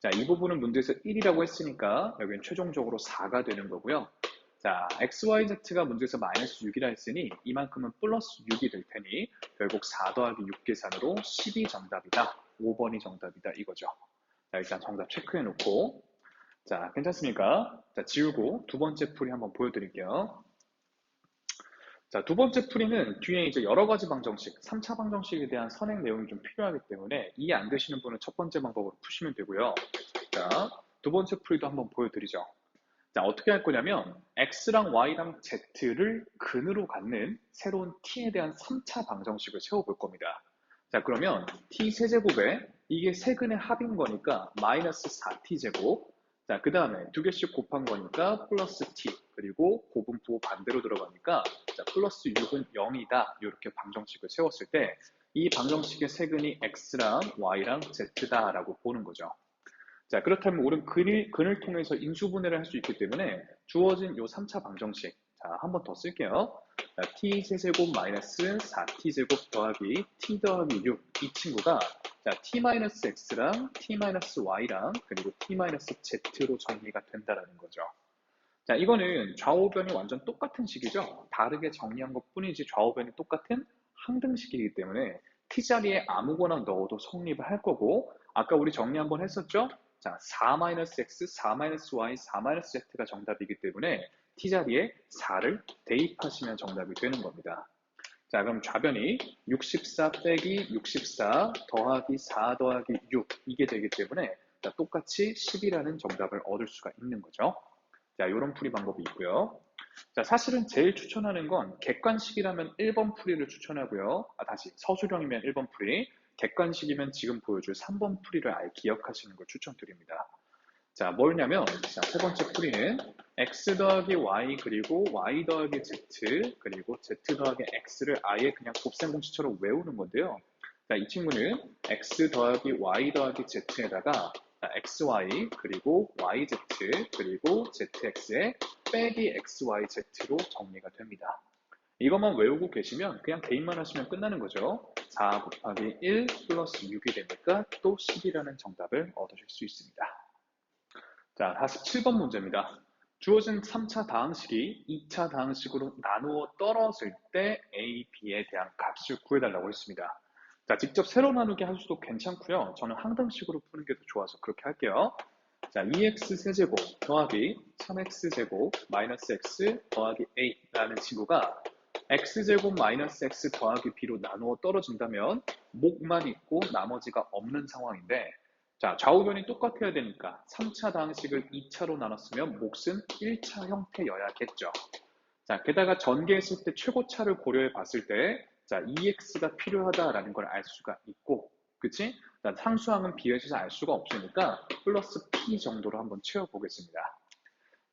Speaker 1: 자, 이 부분은 문제에서 1이라고 했으니까 여기는 최종적으로 4가 되는 거고요. 자, XYZ가 문제에서 마이너스 6이라 했으니 이만큼은 플러스 6이 될 테니 결국 4 더하기 6 계산으로 10이 정답이다. 5번이 정답이다 이거죠. 자, 일단 정답 체크해 놓고 자, 괜찮습니까? 자, 지우고 두 번째 풀이 한번 보여드릴게요. 자, 두 번째 풀이는 뒤에 이제 여러 가지 방정식, 3차 방정식에 대한 선행 내용이 좀 필요하기 때문에 이해 안 되시는 분은 첫 번째 방법으로 푸시면 되고요. 자, 두 번째 풀이도 한번 보여드리죠. 자, 어떻게 할 거냐면 x랑 y랑 z를 근으로 갖는 새로운 t에 대한 3차 방정식을 세워볼 겁니다. 자, 그러면 t 세제곱에 이게 세근의 합인 거니까 마이너스 4t 제곱 자, 그 다음에 두 개씩 곱한 거니까 플러스 t 그리고 고분포 반대로 들어가니까 자, 플러스 6은 0이다. 이렇게 방정식을 세웠을 때 이 방정식의 세근이 x랑 y랑 z다라고 보는 거죠. 자, 그렇다면 우리는 근을 통해서 인수분해를 할 수 있기 때문에 주어진 요 3차 방정식. 자, 한 번 더 쓸게요. 자, t 세제곱 마이너스 4t제곱 더하기 t 더하기 6. 이 친구가 자, t-x랑 t-y랑 그리고 t-z로 정리가 된다라는 거죠. 자, 이거는 좌우변이 완전 똑같은 식이죠. 다르게 정리한 것 뿐이지 좌우변이 똑같은 항등식이기 때문에 t자리에 아무거나 넣어도 성립을 할 거고 아까 우리 정리 한번 했었죠? 자, 4-x, 4-y, 4-z가 정답이기 때문에 t자리에 4를 대입하시면 정답이 되는 겁니다. 자, 그럼 좌변이 64 빼기 64 더하기 4 더하기 6 이게 되기 때문에 자, 똑같이 10이라는 정답을 얻을 수가 있는 거죠. 자, 이런 풀이 방법이 있고요. 자, 사실은 제일 추천하는 건 객관식이라면 1번 풀이를 추천하고요. 다시 서술형이면 1번 풀이, 객관식이면 지금 보여줄 3번 풀이를 아예 기억하시는 걸 추천드립니다. 자, 뭐냐면 자, 세 번째 풀이는 x 더하기 y 그리고 y 더하기 z 그리고 z 더하기 x를 아예 그냥 곱셈공식처럼 외우는 건데요. 자, 이 친구는 x 더하기 y 더하기 z에다가 xy 그리고 yz 그리고 zx에 빼기 xyz로 정리가 됩니다. 이것만 외우고 계시면 그냥 대입만 하시면 끝나는 거죠. 4 곱하기 1 플러스 6이 되니까 또 10이라는 정답을 얻으실 수 있습니다. 자, 47번 문제입니다. 주어진 3차 다항식이 2차 다항식으로 나누어 떨어질 때 a, b에 대한 값을 구해달라고 했습니다. 자, 직접 세로 나누기 하셔도 괜찮고요. 저는 항등식으로 푸는 게 더 좋아서 그렇게 할게요. 자, 2x 세제곱 더하기 3x제곱 마이너스 x 더하기 a라는 친구가 x제곱 마이너스 x 더하기 b로 나누어 떨어진다면 목만 있고 나머지가 없는 상황인데 자, 좌우변이 똑같아야 되니까 3차 다항식을 2차로 나눴으면 몫은 1차 형태여야겠죠. 자, 게다가 전개했을 때 최고차를 고려해 봤을 때 자, EX가 필요하다라는 걸 알 수가 있고 그치? 자, 상수항은 비교해서 알 수가 없으니까 플러스 P 정도로 한번 채워보겠습니다.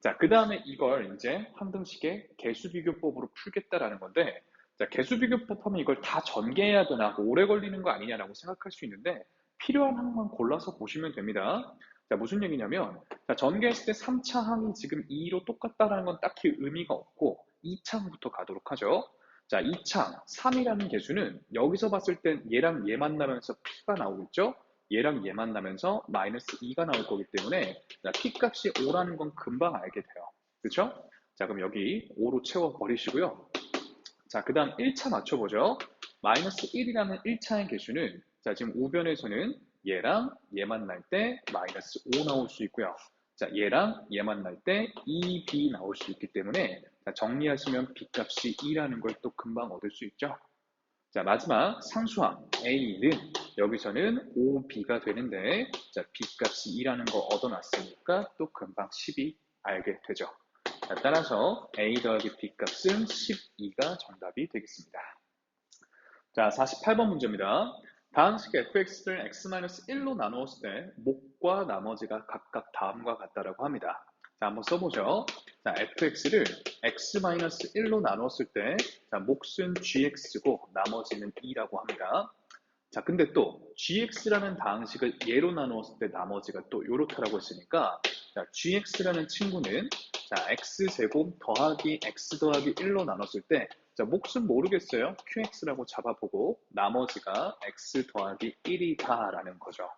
Speaker 1: 자, 그 다음에 이걸 이제 항등식의 개수비교법으로 풀겠다라는 건데 자, 개수비교법 하면 이걸 다 전개해야 되나 오래 걸리는 거 아니냐라고 생각할 수 있는데 필요한 항만 골라서 보시면 됩니다. 자, 무슨 얘기냐면 자, 전개했을 때 3차 항이 지금 2로 똑같다는 건 딱히 의미가 없고 2차항부터 가도록 하죠. 자, 2차항 3이라는 개수는 여기서 봤을 땐 얘랑 얘 만나면서 P가 나오겠죠? 얘랑 얘 만나면서 마이너스 2가 나올 거기 때문에 자, P값이 5라는 건 금방 알게 돼요. 그렇죠? 자, 그럼 여기 5로 채워버리시고요. 자, 그 다음 1차 맞춰보죠. 마이너스 1이라는 1차의 개수는 자, 지금 우변에서는 얘랑 얘 만날 때 마이너스 5 나올 수 있고요. 자, 얘랑 얘 만날 때 2b 나올 수 있기 때문에 자, 정리하시면 b값이 2라는 걸 또 금방 얻을 수 있죠. 자, 마지막 상수항 a는 여기서는 5b가 되는데 자, b값이 2라는 거 얻어놨으니까 또 금방 10이 알게 되죠. 자, 따라서 a 더하기 b값은 12가 정답이 되겠습니다. 자, 48번 문제입니다. 다항식 fx를 x-1로 나누었을 때 목과 나머지가 각각 다음과 같다라고 합니다. 자, 한번 써보죠. 자, fx를 x-1로 나누었을 때 자, 몫은 gx고 나머지는 2라고 합니다. 자, 근데 또 gx라는 다항식을 얘로 나누었을 때 나머지가 또 요렇다라고 했으니까 자, gx라는 친구는 자, x제곱 더하기 x 더하기 1로 나눴을 때 자, 몫은 모르겠어요. qx라고 잡아보고 나머지가 x 더하기 1이다 라는 거죠.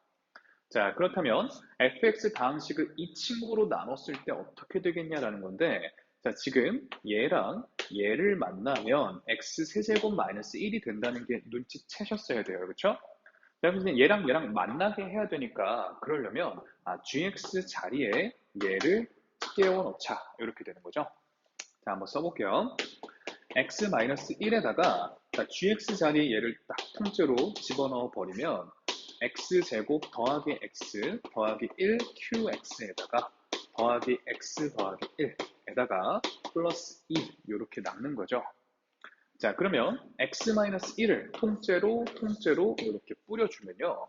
Speaker 1: 자, 그렇다면 fx 다항식을 이 친구로 나눴을 때 어떻게 되겠냐라는 건데 자, 지금 얘랑 얘를 만나면 x 세제곱 마이너스 1이 된다는 게 눈치채셨어야 돼요. 그렇죠? 자, 그래서 얘랑 얘랑 만나게 해야 되니까 그러려면 gx 자리에 얘를 끼워 넣자 이렇게 되는 거죠. 자, 한번 써볼게요. x-1에다가 gx 자리에 얘를 딱 통째로 집어넣어 버리면 x제곱 더하기 x 더하기 1 qx에다가 더하기 x 더하기 1에다가 플러스 2 이렇게 남는 거죠. 자, 그러면 x-1을 통째로 이렇게 뿌려주면요.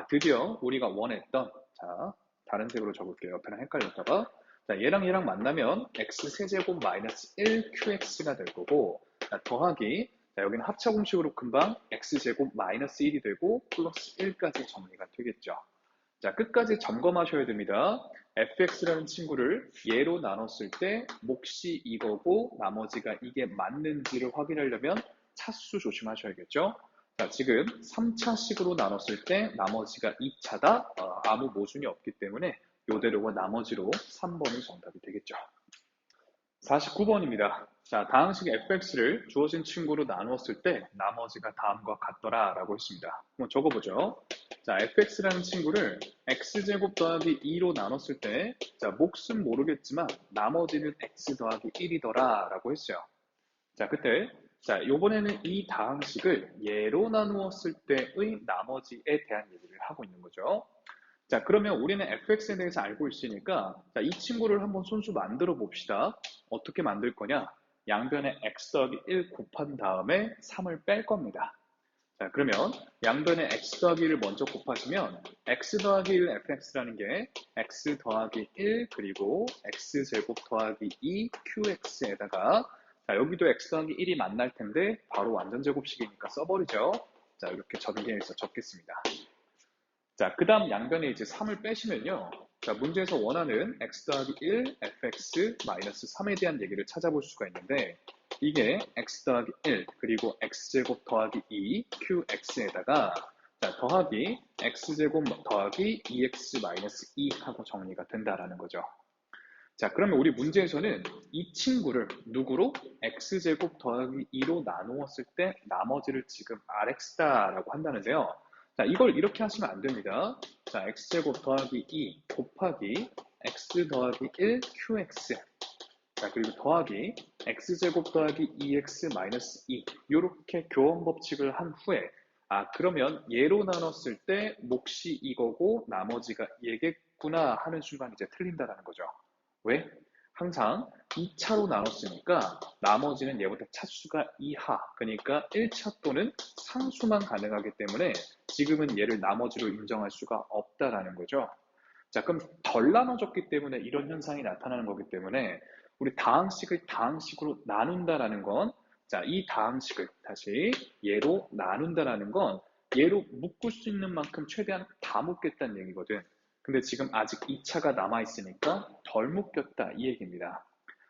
Speaker 1: 드디어 우리가 원했던 자, 다른 색으로 적을게요. 옆에랑 헷갈렸다가 자, 얘랑 만나면 x세제곱 마이너스 1qx가 될 거고, 자, 더하기, 자, 여기는 합차 공식으로 금방 x제곱 마이너스 1이 되고 플러스 1까지 정리가 되겠죠. 자, 끝까지 점검하셔야 됩니다. fx라는 친구를 예로 나눴을 때 몫이 이거고 나머지가 이게 맞는지를 확인하려면 차수 조심하셔야겠죠. 자, 지금 3차식으로 나눴을 때 나머지가 2차다. 아무 모순이 없기 때문에 이대로가 나머지로 3번이 정답이 되겠죠. 49번입니다. 자, 다항식 fx를 주어진 친구로 나누었을 때 나머지가 다음과 같더라 라고 했습니다. 한번 적어보죠. 자, fx라는 친구를 x제곱 더하기 2로 나눴을 때, 자, 몫은 모르겠지만 나머지는 x 더하기 1이더라 라고 했어요. 자, 그때, 자, 요번에는 이 다항식을 예로 나누었을 때의 나머지에 대한 얘기를 하고 있는 거죠. 자, 그러면 우리는 fx에 대해서 알고 있으니까, 자, 이 친구를 한번 손수 만들어 봅시다. 어떻게 만들 거냐? 양변에 x 더하기 1 곱한 다음에 3을 뺄 겁니다. 자, 그러면 양변에 x 더하기 1을 먼저 곱하시면 x 더하기 1 fx라는 게 x 더하기 1 그리고 x제곱 더하기 2 qx에다가 자, 여기도 x 더하기 1이 만날 텐데 바로 완전 제곱식이니까 써버리죠. 자, 이렇게 전개해서 적겠습니다. 자, 그 다음 양변에 이제 3을 빼시면요. 자, 문제에서 원하는 x 더하기 1 fx 마이너스 3에 대한 얘기를 찾아볼 수가 있는데 이게 x 더하기 1 그리고 x제곱 더하기 2 qx에다가 자, 더하기 x제곱 더하기 2x 마이너스 2 하고 정리가 된다라는 거죠. 자, 그러면 우리 문제에서는 이 친구를 누구로? x제곱 더하기 2로 나누었을 때 나머지를 지금 rx다라고 한다는데요. 자, 이걸 이렇게 하시면 안 됩니다. 자, x제곱 더하기 2 곱하기 x 더하기 1 qx 자, 그리고 더하기 x제곱 더하기 2x 마이너스 2 이렇게 교원 법칙을 한 후에 그러면 얘로 나눴을 때 몫이 이거고 나머지가 얘겠구나 하는 순간 이제 틀린다라는 거죠. 왜? 항상 2차로 나눴으니까 나머지는 얘보다 차수가 이하, 그러니까 1차 또는 상수만 가능하기 때문에 지금은 얘를 나머지로 인정할 수가 없다라는 거죠. 자, 그럼 덜 나눠졌기 때문에 이런 현상이 나타나는 거기 때문에 우리 다항식을 다항식으로 나눈다라는 건 자, 이 다항식을 다시 얘로 나눈다라는 건 얘로 묶을 수 있는 만큼 최대한 다 묶겠다는 얘기거든. 근데 지금 아직 2차가 남아있으니까 덜 묶였다 이 얘기입니다.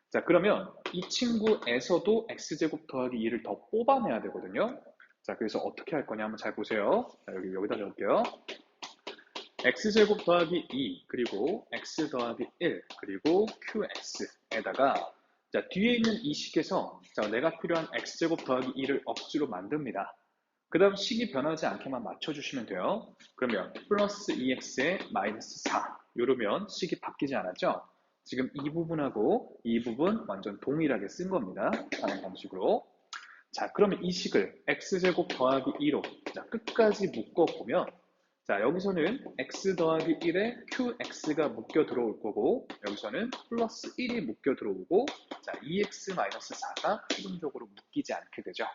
Speaker 1: 자, 그러면 이 친구에서도 x제곱 더하기 2를 더 뽑아내야 되거든요. 자, 그래서 어떻게 할 거냐 한번 잘 보세요. 자, 여기다 적을게요. x제곱 더하기 2 그리고 x 더하기 1 그리고 qx에다가 자, 뒤에 있는 이 식에서 자, 내가 필요한 x제곱 더하기 2를 억지로 만듭니다. 그 다음 식이 변하지 않게만 맞춰주시면 돼요. 그러면 플러스 2x에 마이너스 4 이러면 식이 바뀌지 않았죠? 지금 이 부분하고 이 부분 완전 동일하게 쓴 겁니다. 다른 방식으로. 자, 그러면 이 식을 x제곱 더하기 2로 자, 끝까지 묶어보면 자, 여기서는 x 더하기 1에 qx가 묶여 들어올 거고 여기서는 플러스 1이 묶여 들어오고 자, 2x-4가 최종적으로 묶이지 않게 되죠.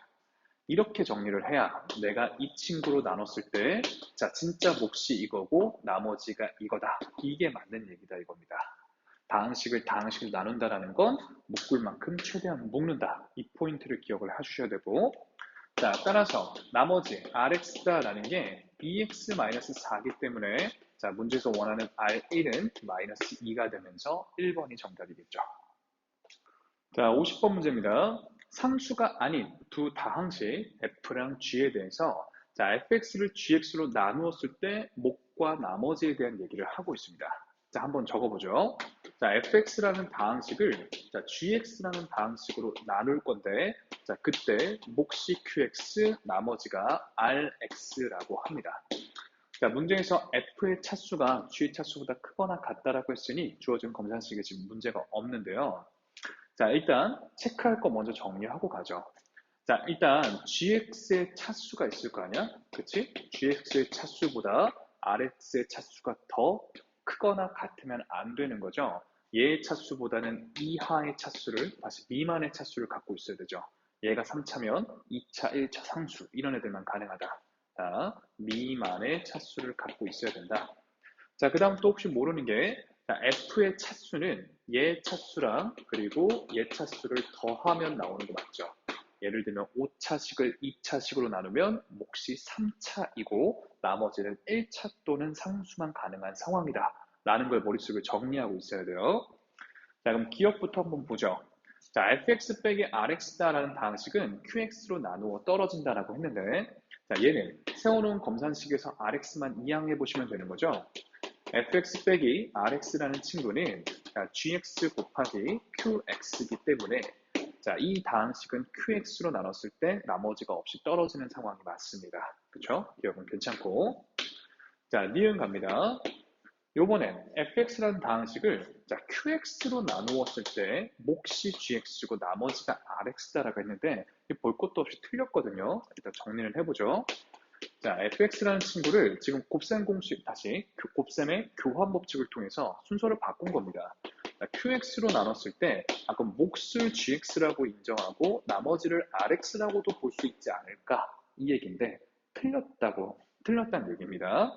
Speaker 1: 이렇게 정리를 해야 내가 이 친구로 나눴을 때 자, 진짜 몫이 이거고 나머지가 이거다. 이게 맞는 얘기다 이겁니다. 다항식을 나눈다라는 건 묶을 만큼 최대한 묶는다. 이 포인트를 기억을 해주셔야 되고 자, 따라서 나머지 rx다라는 게 2x-4이기 때문에 자, 문제에서 원하는 r1은 마이너스 2가 되면서 1번이 정답이겠죠. 자, 50번 문제입니다. 상수가 아닌 두 다항식 f랑 g에 대해서 자, fx를 gx로 나누었을 때 몫과 나머지에 대한 얘기를 하고 있습니다. 자, 한번 적어보죠. 자, fx라는 다항식을 자, gx라는 다항식으로 나눌 건데 자, 그때 몫이 qx, 나머지가 rx라고 합니다. 자, 문제에서 f의 차수가 g의 차수보다 크거나 같다라고 했으니 주어진 검산식에 지금 문제가 없는데요. 자, 일단 체크할 거 먼저 정리하고 가죠. 자, 일단 gx의 차수가 있을 거 아니야? 그치? gx의 차수보다 rx의 차수가 더 크거나 같으면 안 되는 거죠. 얘의 차수보다는 이하의 차수를 다시 미만의 차수를 갖고 있어야 되죠. 얘가 3차면 2차, 1차 상수 이런 애들만 가능하다. 자, 미만의 차수를 갖고 있어야 된다. 자, 그 다음 또 혹시 모르는 게 자, f의 차수는 얘 차수랑 그리고 얘 차수를 더하면 나오는 거 맞죠? 예를 들면 5차식을 2차식으로 나누면 몫이 3차이고 나머지는 1차 또는 상수만 가능한 상황이다 라는 걸 머릿속에 정리하고 있어야 돼요. 자, 그럼 기억부터 한번 보죠. 자, fx 빼기 rx다라는 방식은 qx로 나누어 떨어진다라고 했는데, 자, 얘는 세워놓은 검산식에서 rx만 이항해 보시면 되는 거죠. fx 빼기 rx라는 친구는 자, gx 곱하기 qx이기 때문에 자, 이 다항식은 qx로 나눴을 때 나머지가 없이 떨어지는 상황이 맞습니다. 그쵸? 기억은 괜찮고. 자, 니은 갑니다. 요번엔 fx라는 다항식을 자, qx로 나누었을 때 몫이 gx고 나머지가 rx다라고 했는데 볼 것도 없이 틀렸거든요. 일단 정리를 해보죠. 자, fx라는 친구를 지금 곱셈 공식, 다시 곱셈의 교환 법칙을 통해서 순서를 바꾼 겁니다. 자, qx로 나눴을 때 아까 몫을 gx라고 인정하고 나머지를 rx라고도 볼 수 있지 않을까 이 얘기인데 틀렸다는 얘기입니다.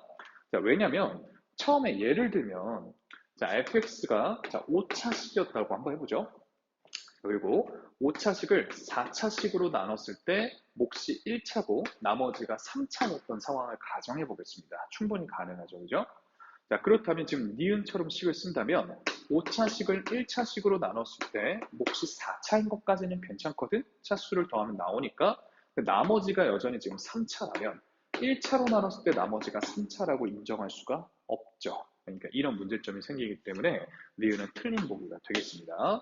Speaker 1: 자, 왜냐면 처음에 예를 들면 자, fx가 자, 5차식이었다고 한번 해보죠. 그리고 5차식을 4차식으로 나눴을 때 몫이 1차고 나머지가 3차였던 상황을 가정해 보겠습니다. 충분히 가능하죠. 그죠? 자, 그렇다면 지금 니은처럼 식을 쓴다면 5차식을 1차식으로 나눴을 때 몫이 4차인 것까지는 괜찮거든? 차수를 더하면 나오니까 나머지가 여전히 지금 3차라면 1차로 나눴을 때 나머지가 3차라고 인정할 수가 없죠. 그러니까 이런 문제점이 생기기 때문에 니은은 틀린 보기가 되겠습니다.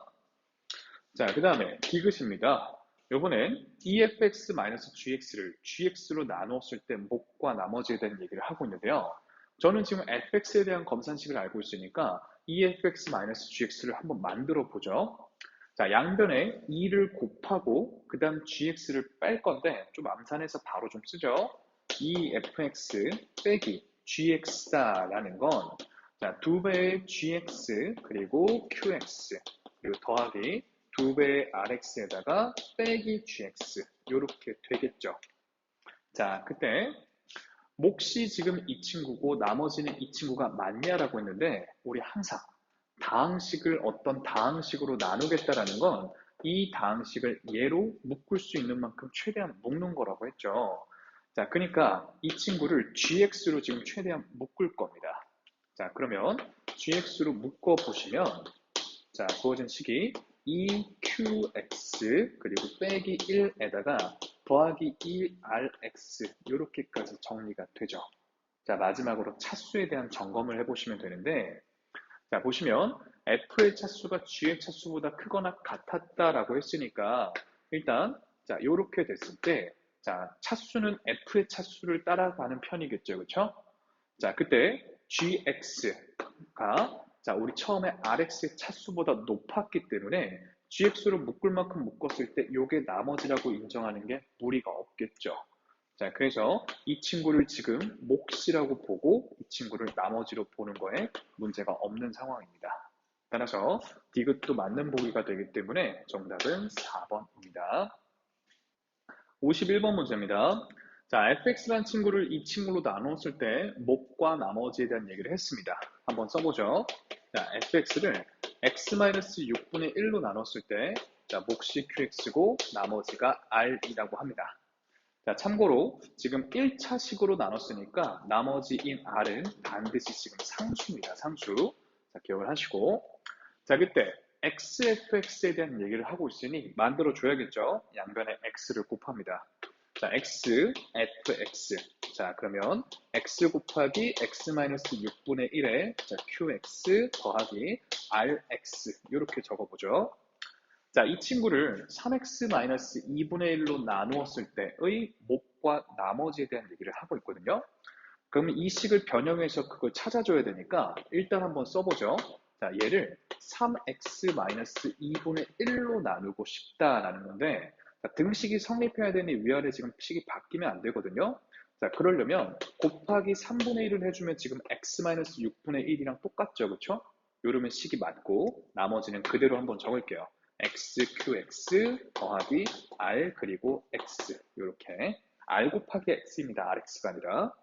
Speaker 1: 자, 그 다음에 디귿입니다. 요번엔 efx-gx를 gx로 나누었을 때 몫과 나머지에 대한 얘기를 하고 있는데요. 저는 지금 fx에 대한 검산식을 알고 있으니까 efx-gx를 한번 만들어 보죠. 자, 양변에 2를 곱하고 그 다음 gx를 뺄 건데 좀 암산해서 바로 좀 쓰죠. efx 빼기 gx다라는 건 자, 2배의 gx 그리고 qx 그리고 더하기 2배의 rx에다가 빼기 gx 이렇게 되겠죠. 자, 그때 몫이 지금 이 친구고 나머지는 이 친구가 맞냐라고 했는데 우리 항상 다항식을 어떤 다항식으로 나누겠다라는 건 이 다항식을 얘로 묶을 수 있는 만큼 최대한 묶는 거라고 했죠. 자, 그러니까 이 친구를 gx로 지금 최대한 묶을 겁니다. 자, 그러면 gx로 묶어 보시면 자, 주어진 식이 2qx 그리고 빼기 1에다가 더하기 2rx 이렇게까지 정리가 되죠. 자, 마지막으로 차수에 대한 점검을 해보시면 되는데 자, 보시면 f의 차수가 g의 차수보다 크거나 같았다라고 했으니까 일단 자, 이렇게 됐을 때 자, 차수는 f의 차수를 따라가는 편이겠죠. 그렇죠? 자, 그때 gx가 자, 우리 처음에 rx의 차수보다 높았기 때문에 gx로 묶을 만큼 묶었을 때 이게 나머지라고 인정하는 게 무리가 없겠죠. 자, 그래서 이 친구를 지금 몫이라고 보고 이 친구를 나머지로 보는 거에 문제가 없는 상황입니다. 따라서 디귿도 맞는 보기가 되기 때문에 정답은 4번입니다. 51번 문제입니다. 자, fx라는 친구를 이 친구로 나눴을 때 몫과 나머지에 대한 얘기를 했습니다. 한번 써보죠. 자, fx를 x-6분의 1로 나눴을 때 자, 몫이 qx고 나머지가 r이라고 합니다. 자, 참고로 지금 1차식으로 나눴으니까 나머지인 r은 반드시 지금 상수입니다. 상수. 자, 기억을 하시고 자, 그때 xfx에 대한 얘기를 하고 있으니 만들어 줘야겠죠. 양변에 x를 곱합니다. 자, x, fx. 자, 그러면 x 곱하기 x-6분의 1에 자, qx 더하기 rx 이렇게 적어보죠. 자, 이 친구를 3x-2분의 1로 나누었을 때의 몫과 나머지에 대한 얘기를 하고 있거든요. 그러면 이 식을 변형해서 그걸 찾아줘야 되니까 일단 한번 써보죠. 자, 얘를 3x-2분의 1로 나누고 싶다라는 건데 자, 등식이 성립해야 되니 위아래 지금 식이 바뀌면 안 되거든요. 자, 그러려면 곱하기 3분의 1을 해주면 지금 x-6분의 1이랑 똑같죠. 그렇죠? 요러면 식이 맞고 나머지는 그대로 한번 적을게요. xqx 더하기 r 그리고 x 이렇게 r 곱하기 x입니다. rx가 아니라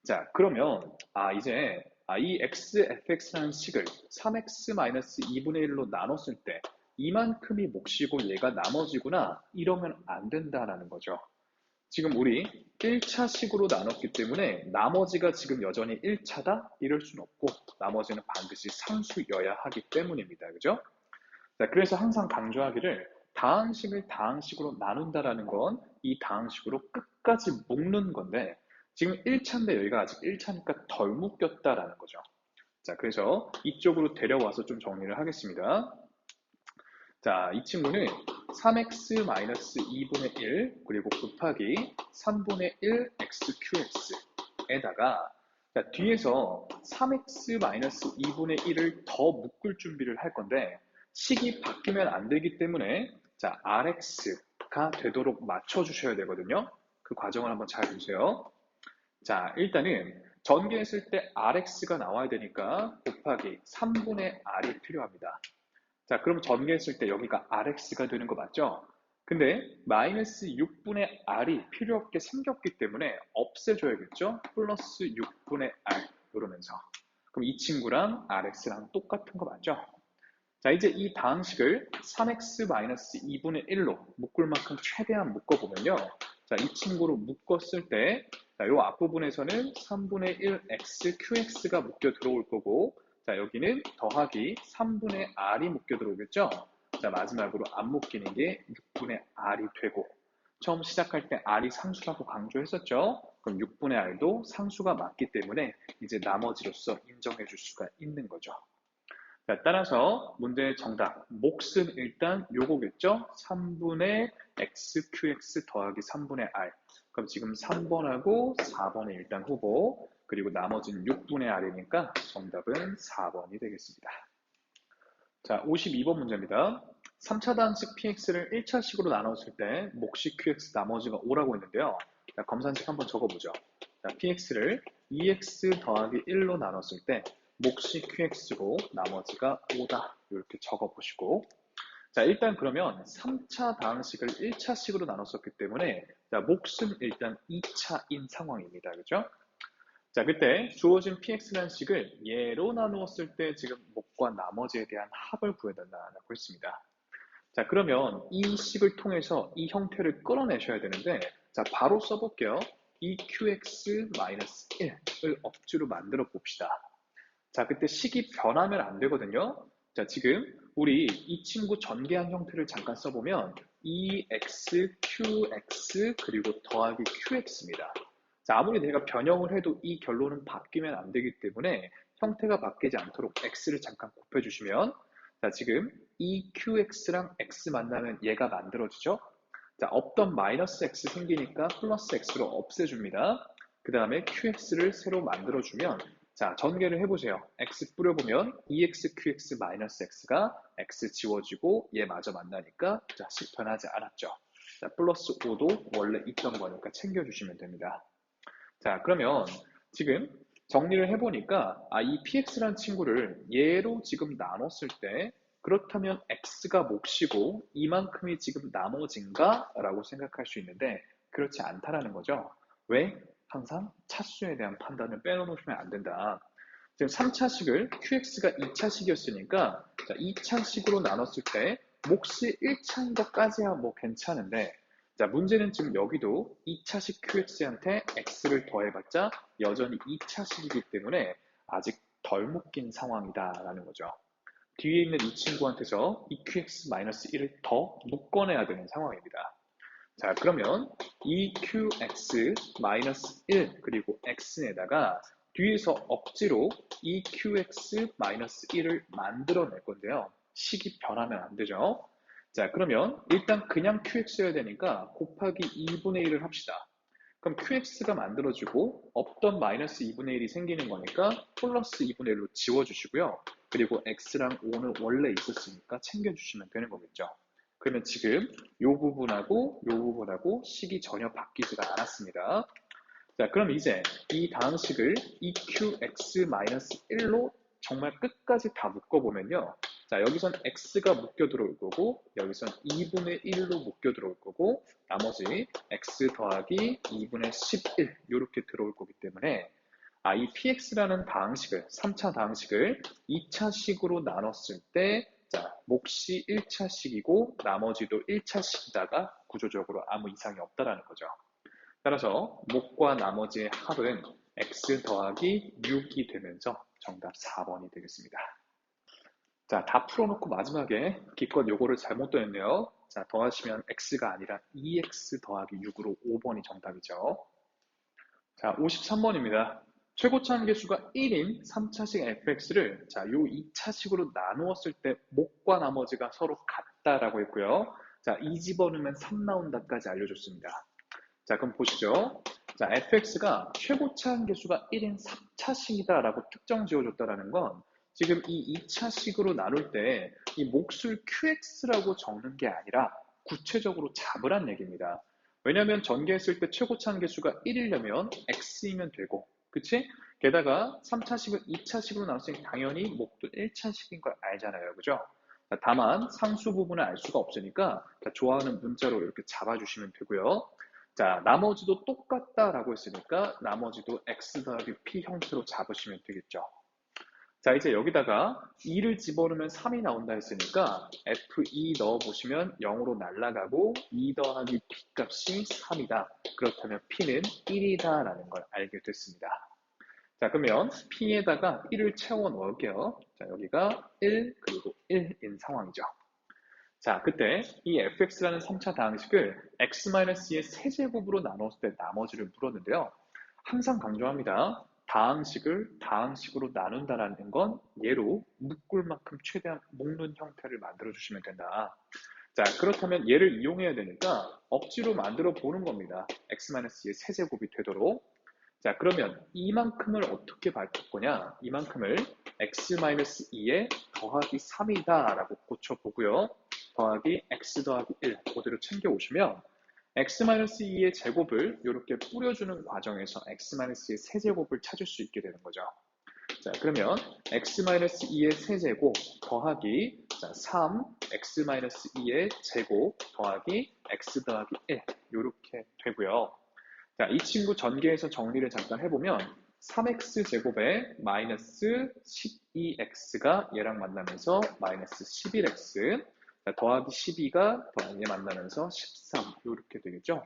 Speaker 1: 자, 그러면 이제 이 xfx라는 식을 3x-2분의 1로 나눴을 때 이만큼이 몫이고 얘가 나머지구나 이러면 안 된다라는 거죠. 지금 우리 1차식으로 나눴기 때문에 나머지가 지금 여전히 1차다? 이럴 수는 없고 나머지는 반드시 상수여야 하기 때문입니다. 그죠? 자, 그래서 항상 강조하기를 다항식을 다항식으로 나눈다라는 건 이 다항식으로 끝까지 묶는 건데 지금 1차인데 여기가 아직 1차니까 덜 묶였다라는 거죠. 자, 그래서 이쪽으로 데려와서 좀 정리를 하겠습니다. 자, 이 친구는 3x-2분의 1 그리고 곱하기 3분의 1 xqx에다가 자, 뒤에서 3x-2분의 1을 더 묶을 준비를 할 건데 식이 바뀌면 안 되기 때문에 자, rx가 되도록 맞춰주셔야 되거든요. 그 과정을 한번 잘 보세요. 자, 일단은 전개했을 때 rx가 나와야 되니까 곱하기 3분의 r이 필요합니다. 자, 그럼 전개했을 때 여기가 rx가 되는 거 맞죠? 근데 마이너스 6분의 r이 필요 없게 생겼기 때문에 없애줘야겠죠? 플러스 6분의 r 이러면서 그럼 이 친구랑 rx랑 똑같은 거 맞죠? 자, 이제 이 다항식을 3x-2분의 1로 묶을 만큼 최대한 묶어보면요. 자, 이 친구로 묶었을 때, 자, 요 앞부분에서는 3분의 1 x qx가 묶여 들어올 거고, 자, 여기는 더하기 3분의 r이 묶여 들어오겠죠? 자, 마지막으로 안 묶이는 게 6분의 r이 되고, 처음 시작할 때 r이 상수라고 강조했었죠? 그럼 6분의 r도 상수가 맞기 때문에 이제 나머지로서 인정해 줄 수가 있는 거죠. 자, 따라서 문제의 정답, 몫은 일단 요거겠죠? 3분의 xqx 더하기 3분의 r. 그럼 지금 3번하고 4번이 일단 후보, 그리고 나머지는 6분의 r이니까 정답은 4번이 되겠습니다. 자, 52번 문제입니다. 3차 단식 px를 1차식으로 나눴을 때 몫이 qx 나머지가 5라고 했는데요. 자, 검산식 한번 적어보죠. 자, px를 2x 더하기 1로 나눴을 때 몫이 qx고 나머지가 5다. 이렇게 적어보시고 자, 일단 그러면 3차 다항식을 1차식으로 나눴었기 때문에 자, 몫은 일단 2차인 상황입니다. 그죠? 자, 그때 주어진 px라는 식을 예로 나누었을 때 지금 몫과 나머지에 대한 합을 구해달라고 했습니다. 자, 그러면 이 식을 통해서 이 형태를 끌어내셔야 되는데 자, 바로 써볼게요. 2qx-1을 억지로 만들어 봅시다. 자, 그때 식이 변하면 안 되거든요. 자, 지금 우리 이 친구 전개한 형태를 잠깐 써보면 2x, qx, 그리고 더하기 qx입니다. 자, 아무리 내가 변형을 해도 이 결론은 바뀌면 안 되기 때문에 형태가 바뀌지 않도록 x를 잠깐 곱해주시면 자, 지금 이 qx랑 x 만나면 얘가 만들어지죠? 자, 없던 마이너스 x 생기니까 플러스 x로 없애줍니다. 그 다음에 qx를 새로 만들어주면 자, 전개를 해보세요. x 뿌려보면 2x, qx, x가 x 지워지고 얘 마저 만나니까 자, 식 변하지 않았죠. 자, 플러스 5도 원래 있던 거니까 챙겨주시면 됩니다. 자, 그러면 지금 정리를 해보니까 이 px라는 친구를 얘로 지금 나눴을 때 그렇다면 x가 몫이고 이만큼이 지금 나머진가? 라고 생각할 수 있는데 그렇지 않다라는 거죠. 왜? 항상 차수에 대한 판단을 빼놓으시면 안 된다. 지금 3차식을 qx가 2차식이었으니까 2차식으로 나눴을 때 몫이 1차인 것까지야 뭐 괜찮은데 자, 문제는 지금 여기도 2차식 qx한테 x를 더해봤자 여전히 2차식이기 때문에 아직 덜 묶인 상황이다라는 거죠. 뒤에 있는 이 친구한테서 이 qx-1을 더 묶어내야 되는 상황입니다. 자, 그러면 이 qx-1 그리고 x에다가 뒤에서 억지로 이 qx-1을 만들어낼 건데요. 식이 변하면 안 되죠. 자, 그러면 일단 그냥 qx여야 되니까 곱하기 2분의 1을 합시다. 그럼 qx가 만들어지고 없던 마이너스 2분의 1이 생기는 거니까 플러스 2분의 1로 지워주시고요. 그리고 x랑 5는 원래 있었으니까 챙겨주시면 되는 거겠죠. 그러면 지금 이 부분하고 식이 전혀 바뀌지가 않았습니다. 자, 그럼 이제 이 다항식을 EQX-1로 정말 끝까지 다 묶어보면요. 자, 여기선 x가 묶여 들어올 거고, 여기선 2분의 1로 묶여 들어올 거고, 나머지 x 더하기 2분의 11 이렇게 들어올 거기 때문에 이 px라는 다항식을, 3차 다항식을 2차식으로 나눴을 때, 자, 몫이 1차식이고 나머지도 1차식이다가 구조적으로 아무 이상이 없다라는 거죠. 따라서 몫과 나머지의 합은 x 더하기 6이 되면서 정답 4번이 되겠습니다. 자, 다 풀어놓고 마지막에 기껏 요거를 잘못 더했네요. 자, 더하시면 x가 아니라 2x 더하기 6으로 5번이 정답이죠. 자, 53번입니다. 최고차 함계수가 1인 3차식 fx를 자, 요 2차식으로 나누었을 때 몫과 나머지가 서로 같다라고 했고요. 자, 2 집어넣으면 3 나온다까지 알려줬습니다. 자, 그럼 보시죠. 자, fx가 최고차 함계수가 1인 3차식이다라고 특정 지어줬다라는 건 지금 이 2차식으로 나눌 때 이 몫을 qx라고 적는 게 아니라 구체적으로 잡으란 얘기입니다. 왜냐하면 전개했을 때 최고차 함계수가 1이려면 x이면 되고, 그치? 게다가 3차식을 2차식으로 나눴으니 당연히 몫도 1차식인 걸 알잖아요. 그죠? 다만 상수 부분을 알 수가 없으니까 좋아하는 문자로 이렇게 잡아주시면 되고요. 자, 나머지도 똑같다라고 했으니까 나머지도 x 더하기 p 형태로 잡으시면 되겠죠. 자, 이제 여기다가 2를 집어넣으면 3이 나온다 했으니까 F2 넣어보시면 0으로 날아가고 2 더하기 P 값이 3이다. 그렇다면 P는 1이다 라는 걸 알게 됐습니다. 자, 그러면 P에다가 1을 채워 넣을게요. 자, 여기가 1 그리고 1인 상황이죠. 자, 그때 이 fx라는 3차 다항식을 x-의 세제곱으로 나눴을 때 나머지를 물었는데요. 항상 강조합니다. 다항식을 다항식으로 나눈다라는 건 얘로 묶을 만큼 최대한 묶는 형태를 만들어 주시면 된다. 자, 그렇다면 얘를 이용해야 되니까 억지로 만들어 보는 겁니다. x-의 세제곱이 되도록. 자, 그러면 이만큼을 어떻게 밝힐 거냐? 이만큼을 x-2에 더하기 3이다 라고 고쳐보고요. 더하기 x 더하기 1 그대로 챙겨오시면 x-2의 제곱을 이렇게 뿌려주는 과정에서 x-의 세제곱을 찾을 수 있게 되는 거죠. 자, 그러면 x-2의 세제곱 더하기 3 x-2의 제곱 더하기 x 더하기 1 이렇게 되고요. 자, 이 친구 전개해서 정리를 잠깐 해보면 3x 제곱에 마이너스 12x가 얘랑 만나면서 마이너스 11x, 자, 더하기 12가 얘 만나면서 13 이렇게 되겠죠.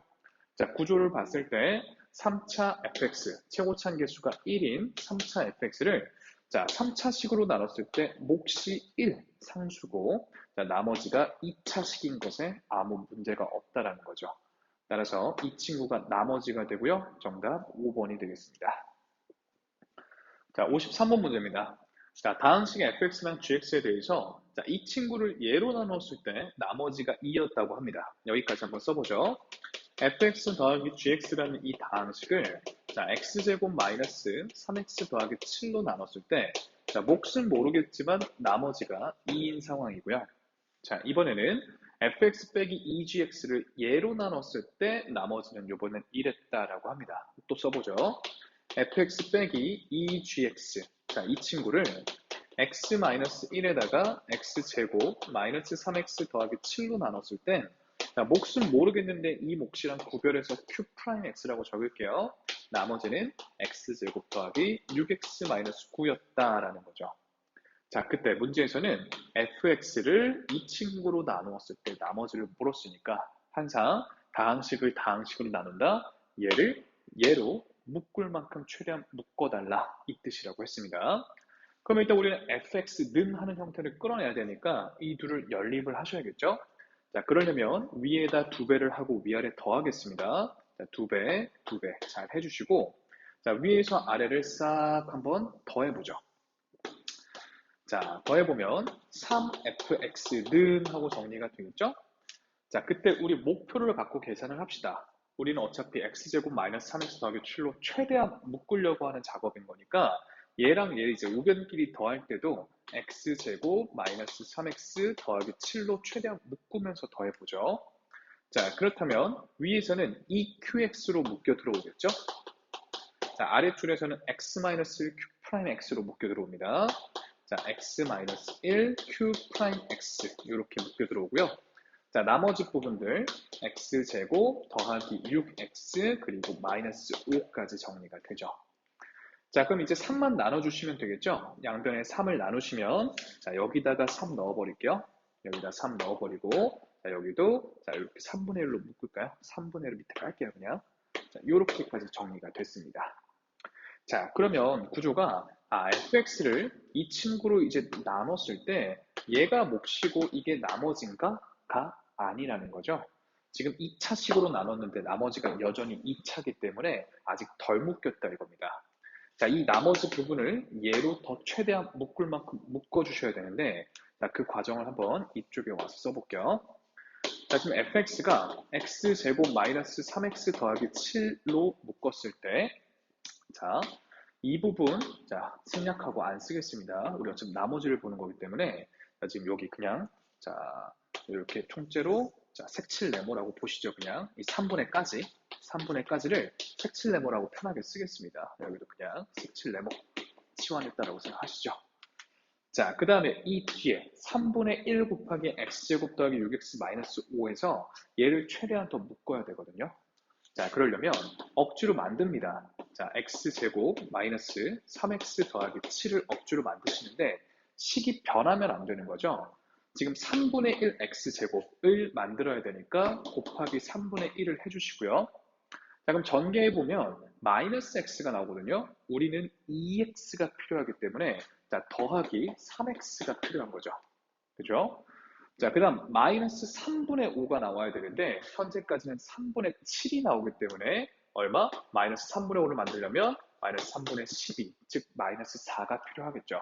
Speaker 1: 자, 구조를 봤을 때 3차 fx, 최고차 함계수가 1인 3차 fx를 자, 3차식으로 나눴을 때 몫이 1 상수고, 자, 나머지가 2차식인 것에 아무 문제가 없다라는 거죠. 따라서 이 친구가 나머지가 되고요. 정답 5번이 되겠습니다. 자, 53번 문제입니다. 자, 다항식의 fx랑 gx에 대해서 자, 이 친구를 예로 나눴을 때 나머지가 2였다고 합니다. 여기까지 한번 써보죠. fx 더하기 gx라는 이 다항식을 자, x제곱 마이너스 3x 더하기 7로 나눴을 때 자, 몫은 모르겠지만 나머지가 2인 상황이고요. 자, 이번에는 fx 빼기 2gx를 예로 나눴을 때 나머지는 이번엔 이랬다라고 합니다. 또 써보죠. fx 빼기 2gx. 자, 이 친구를 x-1에다가 x제곱 마이너스 3x 더하기 7로 나눴을 때 자, 몫은 모르겠는데 이 몫이랑 구별해서 q'x라고 적을게요. 나머지는 x제곱 더하기 6x-9였다라는 거죠. 자, 그때 문제에서는 fx를 이 친구로 나누었을 때 나머지를 물었으니까 항상 다항식을 다항식으로 나눈다. 얘를 얘로 묶을 만큼 최대한 묶어달라 이 뜻이라고 했습니다. 그럼 일단 우리는 fx는 하는 형태를 끌어내야 되니까 이 둘을 연립을 하셔야겠죠. 자, 그러려면 위에다 2배를 하고 위아래 더하겠습니다. 자, 2배, 2배 잘 해주시고 자, 위에서 아래를 싹 한번 더해보죠. 자, 더해보면 3fx는 하고 정리가 되겠죠? 자, 그때 우리 목표를 갖고 계산을 합시다. 우리는 어차피 x제곱 마이너스 3x 더하기 7로 최대한 묶으려고 하는 작업인 거니까 얘랑 얘 이제 우변끼리 더할 때도 x제곱 마이너스 3x 더하기 7로 최대한 묶으면서 더해보죠. 자, 그렇다면 위에서는 2qx로 묶여 들어오겠죠? 자, 아래줄에서는 x-q'x로 묶여 들어옵니다. 자, x-1 q'x 이렇게 묶여 들어오고요. 자, 나머지 부분들 x제곱 더하기 6x 그리고 마이너스 5까지 정리가 되죠. 자, 그럼 이제 3만 나눠주시면 되겠죠? 양변에 3을 나누시면, 자, 여기다가 3 넣어버릴게요. 여기다 3 넣어버리고, 자, 여기도, 자, 이렇게 3분의 1로 묶을까요? 3분의 1을 밑에 깔게요, 그냥. 자, 요렇게까지 정리가 됐습니다. 자, 그러면 구조가, fx를 이 친구로 이제 나눴을 때, 얘가 몫이고 이게 나머진가?가 아니라는 거죠. 지금 2차식으로 나눴는데 나머지가 여전히 2차기 때문에 아직 덜 묶였다 이겁니다. 자, 이 나머지 부분을 얘로 더 최대한 묶을 만큼 묶어주셔야 되는데, 자, 그 과정을 한번 이쪽에 와서 써볼게요. 자, 지금 fx가 x제곱 마이너스 3x 더하기 7로 묶었을 때, 자, 이 부분, 자, 생략하고 안 쓰겠습니다. 우리가 지금 나머지를 보는 거기 때문에, 자, 지금 여기 그냥, 자, 이렇게 통째로, 자, 색칠 네모라고 보시죠. 그냥 이 3분의 까지를 색칠 네모라고 편하게 쓰겠습니다. 여기도 그냥 색칠 네모 치환했다라고 생각하시죠. 자, 그 다음에 이 뒤에 3분의 1 곱하기 x제곱 더하기 6x 마이너스 5에서 얘를 최대한 더 묶어야 되거든요. 자, 그러려면 억지로 만듭니다. 자, x제곱 마이너스 3x 더하기 7을 억지로 만드시는데 식이 변하면 안 되는 거죠. 지금 3분의 1 x제곱을 만들어야 되니까 곱하기 3분의 1을 해주시고요. 자, 그럼 전개해 보면 마이너스 x가 나오거든요. 우리는 2x가 필요하기 때문에 자, 더하기 3x가 필요한 거죠. 그죠? 자, 그 다음 마이너스 3분의 5가 나와야 되는데 현재까지는 3분의 7이 나오기 때문에 얼마? 마이너스 3분의 5를 만들려면 마이너스 3분의 12, 즉 마이너스 4가 필요하겠죠.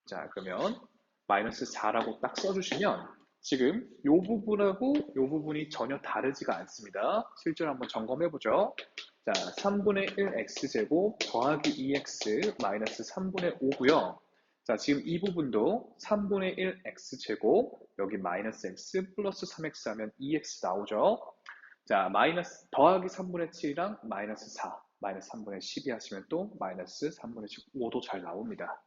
Speaker 1: 자, 그러면 마이너스 4라고 딱 써주시면 지금 이 부분하고 이 부분이 전혀 다르지가 않습니다. 실제로 한번 점검해보죠. 자, 3분의 1 x제곱 더하기 2x 마이너스 3분의 5고요. 자, 지금 이 부분도 3분의 1 x제곱 여기 마이너스 x 플러스 3x 하면 2x 나오죠. 자, 마이너스 더하기 3분의 7이랑 마이너스 4, 마이너스 3분의 12 하시면 또 마이너스 3분의 15도 잘 나옵니다.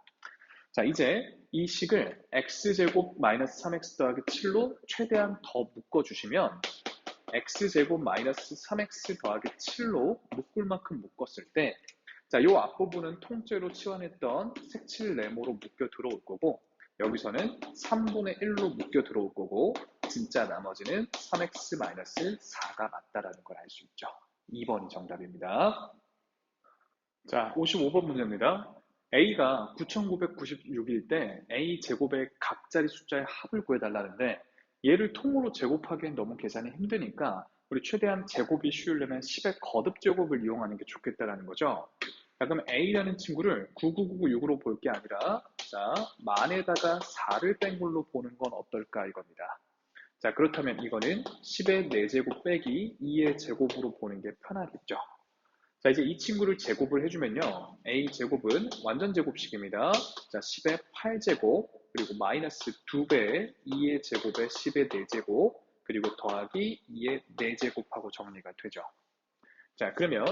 Speaker 1: 자, 이제 이 식을 x제곱 마이너스 3x 더하기 7로 최대한 더 묶어주시면 x제곱 마이너스 3x 더하기 7로 묶을 만큼 묶었을 때 자, 요 앞부분은 통째로 치환했던 색칠 네모로 묶여 들어올 거고 여기서는 3분의 1로 묶여 들어올 거고 진짜 나머지는 3x 마이너스 4가 맞다라는 걸 알 수 있죠. 2번이 정답입니다. 자, 55번 문제입니다. A가 9,996일 때 A 제곱의 각자리 숫자의 합을 구해달라는데 얘를 통으로 제곱하기엔 너무 계산이 힘드니까 우리 최대한 제곱이 쉬우려면 10의 거듭 제곱을 이용하는 게 좋겠다라는 거죠. 자, 그럼 A라는 친구를 99996으로 볼 게 아니라 자, 만에다가 4를 뺀 걸로 보는 건 어떨까 이겁니다. 자, 그렇다면 이거는 10의 4제곱 빼기 2의 제곱으로 보는 게 편하겠죠. 자, 이제 이 친구를 제곱을 해주면요. A 제곱은 완전 제곱식입니다. 자, 10의 8제곱, 그리고 마이너스 2배의 2의 제곱의 10의 4제곱, 그리고 더하기 2의 4제곱하고 정리가 되죠. 자, 그러면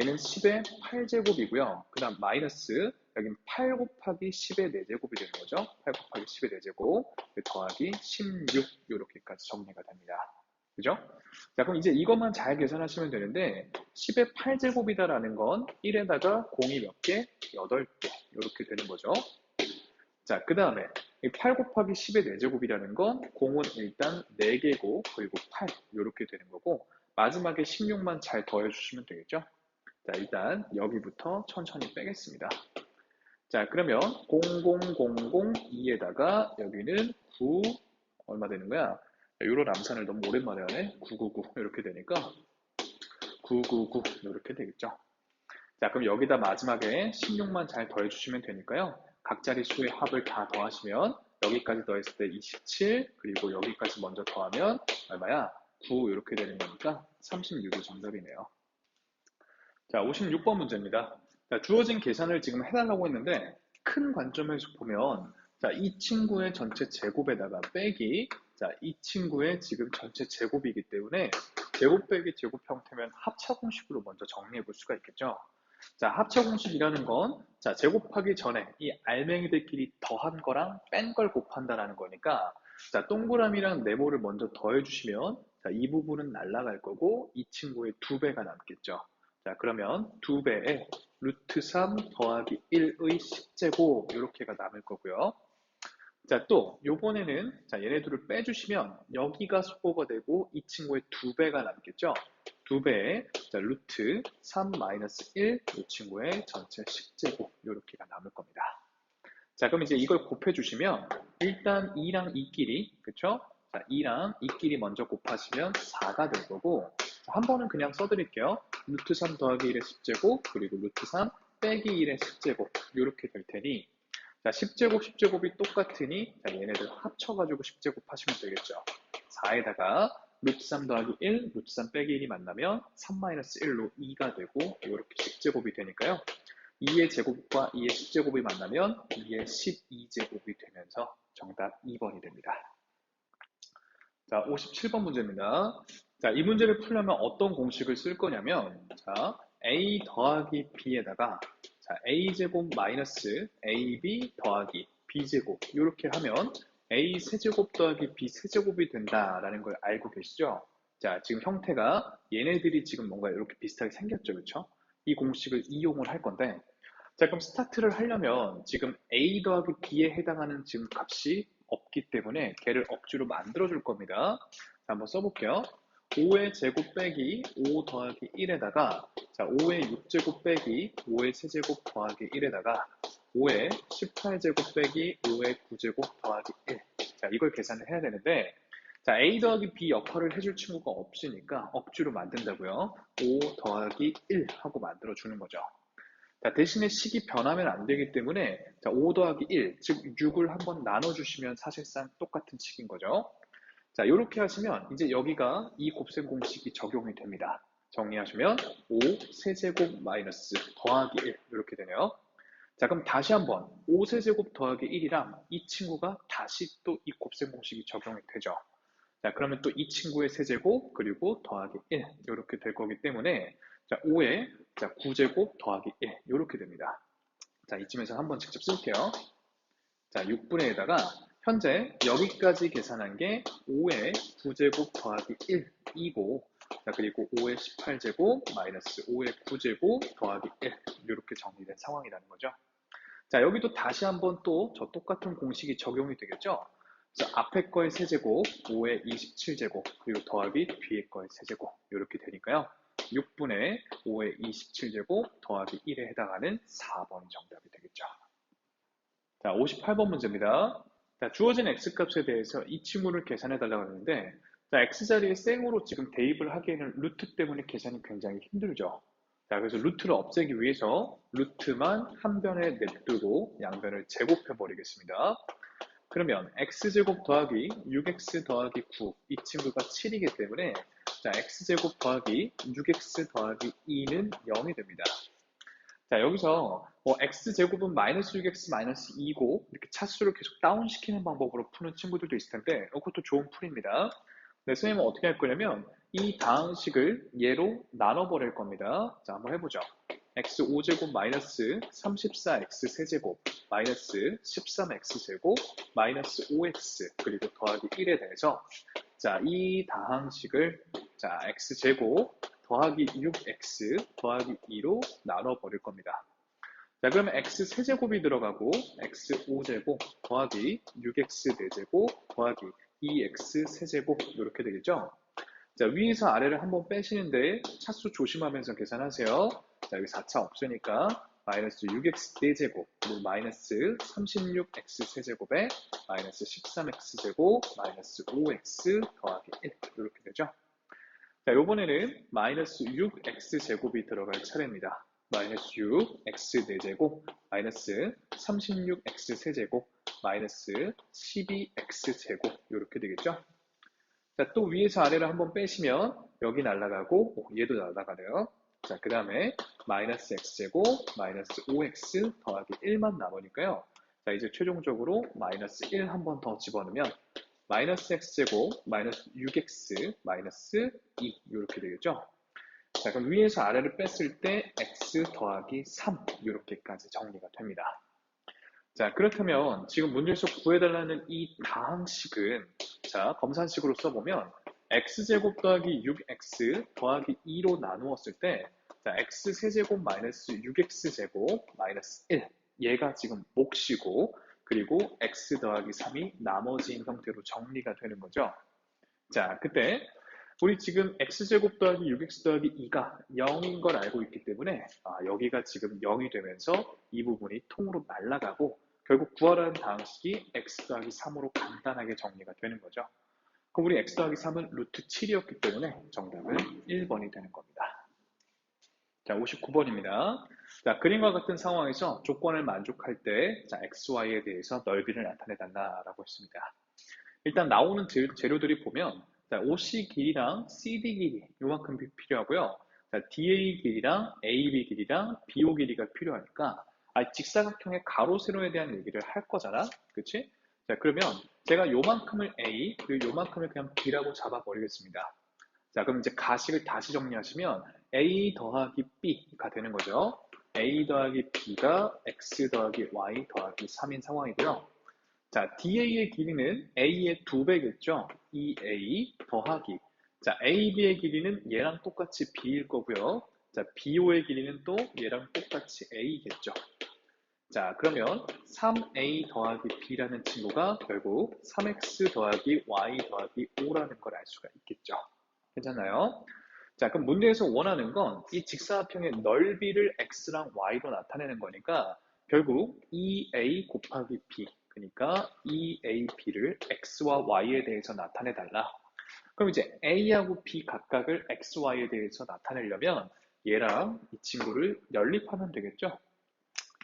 Speaker 1: 얘는 10의 8제곱이고요. 그 다음 마이너스, 여긴 8 곱하기 10의 4제곱이 되는 거죠. 8 곱하기 10의 4제곱, 더하기 16, 이렇게까지 정리가 됩니다. 그죠? 자, 그럼 이제 이것만 잘 계산하시면 되는데 10의 8제곱이다라는 건 1에다가 공이 몇 개? 8개 이렇게 되는 거죠. 자, 그 다음에 8 곱하기 10의 4제곱이라는 건 공은 일단 4개고 그리고 8 이렇게 되는 거고 마지막에 16만 잘 더해주시면 되겠죠. 자, 일단 여기부터 천천히 빼겠습니다. 자, 그러면 00002에다가 여기는 9 얼마 되는 거야? 유로 남산을 너무 오랜만에 하네. 999 이렇게 되니까 999 이렇게 되겠죠. 자, 그럼 여기다 마지막에 16만 잘 더해주시면 되니까요. 각자리 수의 합을 다 더하시면 여기까지 더했을 때 27 그리고 여기까지 먼저 더하면 얼마야? 9 이렇게 되는 거니까 36이 정답이네요. 자, 56번 문제입니다. 자, 주어진 계산을 지금 해달라고 했는데 큰 관점에서 보면 자, 이 친구의 전체 제곱에다가 빼기 자, 이 친구의 지금 전체 제곱이기 때문에 제곱 빼기 제곱 형태면 합차 공식으로 먼저 정리해 볼 수가 있겠죠. 자, 합차 공식이라는 건 자, 제곱하기 전에 이 알맹이들끼리 더한 거랑 뺀 걸 곱한다라는 거니까 자, 동그라미랑 네모를 먼저 더해 주시면 자, 이 부분은 날아갈 거고 이 친구의 2배가 남겠죠. 자, 그러면 2배에 루트 3 더하기 1의 10제곱 이렇게가 남을 거고요. 자, 또 요번에는 자, 얘네들을 빼주시면 여기가 소거가 되고 이 친구의 2배가 남겠죠. 2배에 자, 루트 3 마이너스 1, 이 친구의 전체 10제곱 이렇게가 남을 겁니다. 자, 그럼 이제 이걸 곱해주시면 일단 2랑 2끼리, 그쵸? 자, 2랑 2끼리 먼저 곱하시면 4가 될 거고, 자, 한 번은 그냥 써드릴게요. 루트 3 더하기 1의 10제곱, 그리고 루트 3 빼기 1의 10제곱, 이렇게 될 테니, 자, 10제곱, 10제곱이 똑같으니, 자, 얘네들 합쳐가지고 10제곱 하시면 되겠죠. 4에다가 루트 3 더하기 1, 루트 3 빼기 1이 만나면 3-1로 2가 되고, 이렇게 10제곱이 되니까요. 2의 제곱과 2의 10제곱이 만나면 2의 12제곱이 되면서 정답 2번이 됩니다. 자, 57번 문제입니다. 자, 이 문제를 풀려면 어떤 공식을 쓸 거냐면, 자, a 더하기 b에다가 자, a제곱 마이너스 ab 더하기 b제곱 이렇게 하면 a 세제곱 더하기 b 세제곱이 된다라는 걸 알고 계시죠? 자, 지금 형태가 얘네들이 지금 뭔가 이렇게 비슷하게 생겼죠, 그렇죠? 이 공식을 이용을 할 건데, 자, 그럼 스타트를 하려면 지금 a 더하기 b에 해당하는 지금 값이 없기 때문에 걔를 억지로 만들어 줄 겁니다. 자, 한번 써볼게요. 5의 제곱 빼기 5 더하기 1에다가 자, 5의 6제곱 빼기 5의 세제곱 더하기 1에다가 5의 18제곱 빼기 5의 9제곱 더하기 1. 자, 이걸 계산을 해야 되는데 자, a 더하기 b 역할을 해줄 친구가 없으니까 억지로 만든다고요. 5 더하기 1 하고 만들어 주는 거죠. 자, 대신에 식이 변하면 안 되기 때문에 자, 5 더하기 1, 즉 6을 한번 나눠주시면 사실상 똑같은 식인 거죠. 자, 이렇게 하시면 이제 여기가 이 곱셈 공식이 적용이 됩니다. 정리하시면 5 세제곱 마이너스 더하기 1 이렇게 되네요. 자, 그럼 다시 한번 5 세제곱 더하기 1이랑 이 친구가 다시 또 이 곱셈 공식이 적용이 되죠. 자, 그러면 또 이 친구의 세제곱 그리고 더하기 1 이렇게 될 거기 때문에 자, 5에 자, 9제곱 더하기 1 이렇게 됩니다. 자, 이쯤에서 한번 직접 쓸게요. 자, 6분의 1에다가 현재 여기까지 계산한 게 5의 9제곱 더하기 1이고 자, 그리고 5의 18제곱 마이너스 5의 9제곱 더하기 1 이렇게 정리된 상황이라는 거죠. 자, 여기도 다시 한번 또 저 똑같은 공식이 적용이 되겠죠. 자, 앞에 거의 세제곱 5의 27제곱 그리고 더하기 뒤에 거의 세제곱 이렇게 되니까요. 6분의 5의 27제곱 더하기 1에 해당하는 4번이 정답이 되겠죠. 자, 58번 문제입니다. 자, 주어진 x값에 대해서 이 친구를 계산해 달라고 하는데 자, x자리에 생으로 지금 대입을 하기에는 루트 때문에 계산이 굉장히 힘들죠. 자, 그래서 루트를 없애기 위해서 루트만 한 변에 냅두고 양변을 제곱해 버리겠습니다. 그러면 x제곱 더하기 6x 더하기 9, 이 친구가 7이기 때문에 자, x제곱 더하기 6x 더하기 2는 0이 됩니다. 자, 여기서 x제곱은 마이너스 6x 마이너스 2고 이렇게 차수를 계속 다운시키는 방법으로 푸는 친구들도 있을 텐데 이것도 좋은 풀입니다. 네, 선생님은 어떻게 할 거냐면 이 다항식을 얘로 나눠버릴 겁니다. 자, 한번 해보죠. x5제곱 마이너스 34x 세제곱 마이너스 13x 제곱 마이너스 5x 그리고 더하기 1에 대해서 자, 이 다항식을 자, x제곱 더하기 6x 더하기 2로 나눠버릴 겁니다. 자, 그러면 x 세제곱이 들어가고 x 5제곱 더하기 6x 4제곱 더하기 2x 세제곱 이렇게 되겠죠. 자, 위에서 아래를 한번 빼시는데 차수 조심하면서 계산하세요. 자, 여기 4차 없으니까 마이너스 6x 4제곱 그리고 마이너스 36x 세제곱에 마이너스 13x 제곱 마이너스 5x 더하기 1 이렇게 되죠. 자, 요번에는 마이너스 6x 제곱이 들어갈 차례입니다. 마이너스 6x 4제곱 마이너스 36x 세제곱 마이너스 12x 제곱 이렇게 되겠죠. 자, 또 위에서 아래를 한번 빼시면 여기 날아가고 얘도 날아가네요. 자, 그 다음에 마이너스 x제곱 마이너스 5x 더하기 1만 남으니까요. 자, 이제 최종적으로 마이너스 1 한 번 더 집어넣으면 마이너스 x제곱 마이너스 6x 마이너스 2 이렇게 되겠죠. 자, 그럼 위에서 아래를 뺐을 때 x 더하기 3 이렇게까지 정리가 됩니다. 자, 그렇다면 지금 문제에서 구해달라는 이 다항식은 자, 검산식으로 써보면 x제곱 더하기 6x 더하기 2로 나누었을 때 자, x세제곱 마이너스 6x제곱 마이너스 1. 얘가 지금 몫이고, 그리고 x 더하기 3이 나머지인 형태로 정리가 되는 거죠. 자, 그때 우리 지금 x제곱 더하기 6x 더하기 2가 0인 걸 알고 있기 때문에 여기가 지금 0이 되면서 이 부분이 통으로 날아가고 결국 구하라는 다항식이 x 더하기 3으로 간단하게 정리가 되는 거죠. 그럼 우리 x 더하기 3은 루트 7이었기 때문에 정답은 1번이 되는 겁니다. 자, 59번입니다. 자, 그림과 같은 상황에서 조건을 만족할 때 자, xy에 대해서 넓이를 나타내달라고 했습니다. 일단 나오는 재료들이 보면 자, OC 길이랑 CD 길이 요만큼 필요하고요. 자, DA 길이랑 AB 길이랑 BO 길이가 필요하니까 직사각형의 가로 세로에 대한 얘기를 할 거잖아. 그치? 자, 그러면 제가 요만큼을 A 그리고 요만큼을 그냥 B라고 잡아버리겠습니다. 자, 그럼 이제 가식을 다시 정리하시면 A 더하기 B가 되는 거죠. A 더하기 B가 X 더하기 Y 더하기 3인 상황이고요. 자, DA의 길이는 A의 2배겠죠? 2A 더하기. 자, AB의 길이는 얘랑 똑같이 B일 거고요. 자, BO의 길이는 또 얘랑 똑같이 A겠죠. 자, 그러면 3A 더하기 B라는 친구가 결국 3X 더하기 Y 더하기 5라는 걸 알 수가 있겠죠. 괜찮나요? 자, 그럼 문제에서 원하는 건 이 직사각형의 넓이를 x랑 y로 나타내는 거니까 결국 2a 곱하기 b, 그러니까 2ab를 x와 y에 대해서 나타내달라. 그럼 이제 a하고 b 각각을 x, y에 대해서 나타내려면 얘랑 이 친구를 연립하면 되겠죠?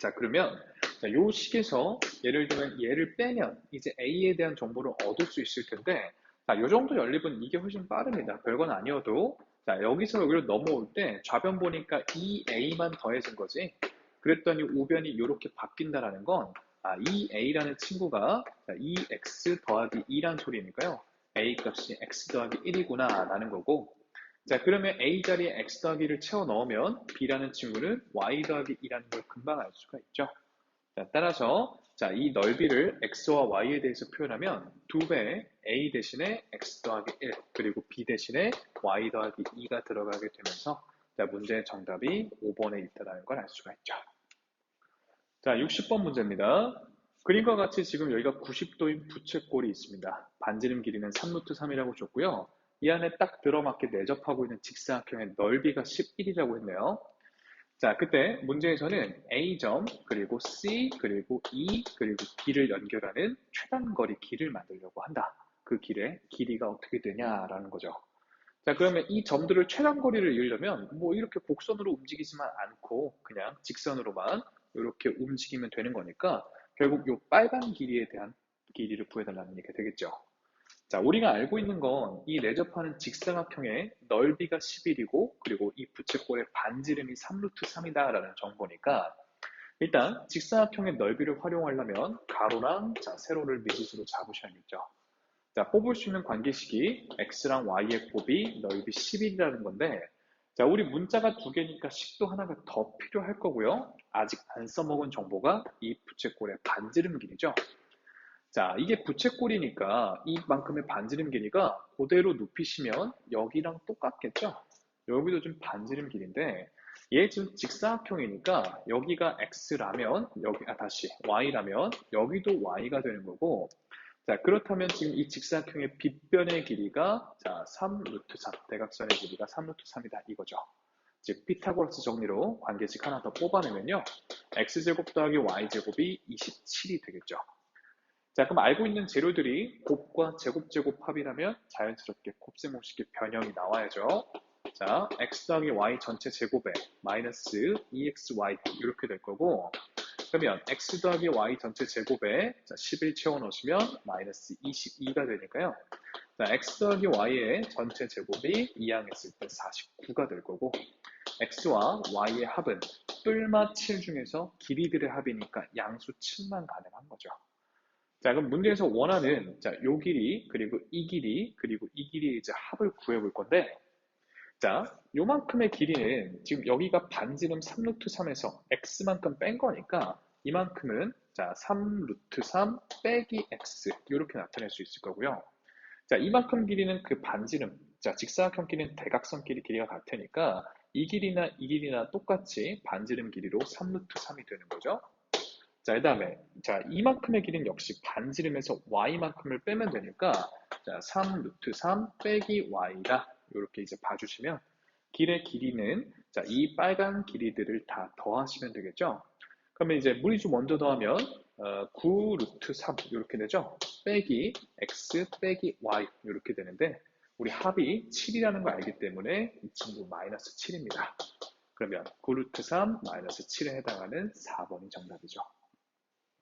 Speaker 1: 자, 그러면 이 식에서 예를 들면 얘를 빼면 이제 a에 대한 정보를 얻을 수 있을 텐데 자, 이 정도 연립은 이게 훨씬 빠릅니다. 별건 아니어도 자, 여기서 여기로 넘어올 때 좌변 보니까 2a만 더해진 거지. 그랬더니 우변이 이렇게 바뀐다라는 건 2a라는 친구가 2x 더하기 2란 소리니까요. a 값이 x 더하기 1이구나 라는 거고 자, 그러면 a 자리에 x 더하기를 채워 넣으면 b라는 친구는 y 더하기 2라는 걸 금방 알 수가 있죠. 자, 따라서 자, 이 넓이를 x와 y에 대해서 표현하면 2배 a 대신에 x 더하기 1 그리고 b 대신에 y 더하기 2가 들어가게 되면서 자, 문제의 정답이 5번에 있다는 걸 알 수가 있죠. 자, 60번 문제입니다. 그림과 같이 지금 여기가 90도인 부채꼴이 있습니다. 반지름 길이는 3루트 3이라고 줬고요. 이 안에 딱 들어맞게 내접하고 있는 직사각형의 넓이가 11이라고 했네요. 자, 그때 문제에서는 A점, 그리고 C, 그리고 E, 그리고 B를 연결하는 최단거리 길을 만들려고 한다. 그 길의 길이가 어떻게 되냐라는 거죠. 자, 그러면 이 점들을 최단거리를 이으려면 뭐 이렇게 곡선으로 움직이지만 않고 그냥 직선으로만 이렇게 움직이면 되는 거니까 결국 이 빨간 길이에 대한 길이를 구해달라는 얘기가 되겠죠. 자, 우리가 알고 있는 건 이 내접하는 직사각형의 넓이가 11이고 그리고 이 부채꼴의 반지름이 3루트 3이다라는 정보니까 일단 직사각형의 넓이를 활용하려면 가로랑 자, 세로를 미지수로 잡으셔야겠죠. 자, 뽑을 수 있는 관계식이 x랑 y의 곱이 넓이 11이라는 건데 자, 우리 문자가 두 개니까 식도 하나가 더 필요할 거고요. 아직 안 써먹은 정보가 이 부채꼴의 반지름 길이죠. 자, 이게 부채꼴이니까 이만큼의 반지름 길이가 그대로 눕히시면 여기랑 똑같겠죠? 여기도 좀 반지름 길인데 얘 지금 직사각형이니까 여기가 x라면 다시 y라면 여기도 y가 되는 거고 자, 그렇다면 지금 이 직사각형의 빗변의 길이가 자, 3루트 3, 대각선의 길이가 3루트 3이다 이거죠. 즉 피타고라스 정리로 관계식 하나 더 뽑아내면요. x제곱 더하기 y제곱이 27이 되겠죠. 자, 그럼 알고 있는 재료들이 곱과 제곱합이라면 자연스럽게 곱셈공식의 변형이 나와야죠. 자, x 더하기 y 전체 제곱에 마이너스 2xy 이렇게 될 거고 그러면 x 더하기 y 전체 제곱에 11 채워 넣으시면 마이너스 22가 되니까요. 자, x 더하기 y의 전체 제곱이 이항했을 때 49가 될 거고 x와 y의 합은 뿔마 7 중에서 길이들의 합이니까 양수 7만 가능한 거죠. 자, 그럼 문제에서 원하는 자, 요 길이 그리고 이 길이 그리고 이 길이의 이제 합을 구해 볼 건데 자, 요만큼의 길이는 지금 여기가 반지름 3루트 3에서 x만큼 뺀 거니까 이만큼은 자, 3루트 3 빼기 x 이렇게 나타낼 수 있을 거고요. 자, 이만큼 길이는 그 반지름 자, 직사각형 길이는 대각선 길이가 같으니까 이 길이나 이 길이나 똑같이 반지름 길이로 3루트 3이 되는 거죠. 자, 그 다음에, 자, 이만큼의 길이는 역시 반지름에서 y만큼을 빼면 되니까, 자, 3 루트 3 빼기 y다. 이렇게 이제 봐주시면, 길의 길이는, 자, 이 빨간 길이들을 다 더하시면 되겠죠? 그러면 이제 무리수 먼저 더하면, 9 루트 3, 이렇게 되죠? 빼기 x 빼기 y, 이렇게 되는데, 우리 합이 7이라는 걸 알기 때문에 이 친구 마이너스 7입니다. 그러면 9 루트 3 마이너스 7에 해당하는 4번이 정답이죠.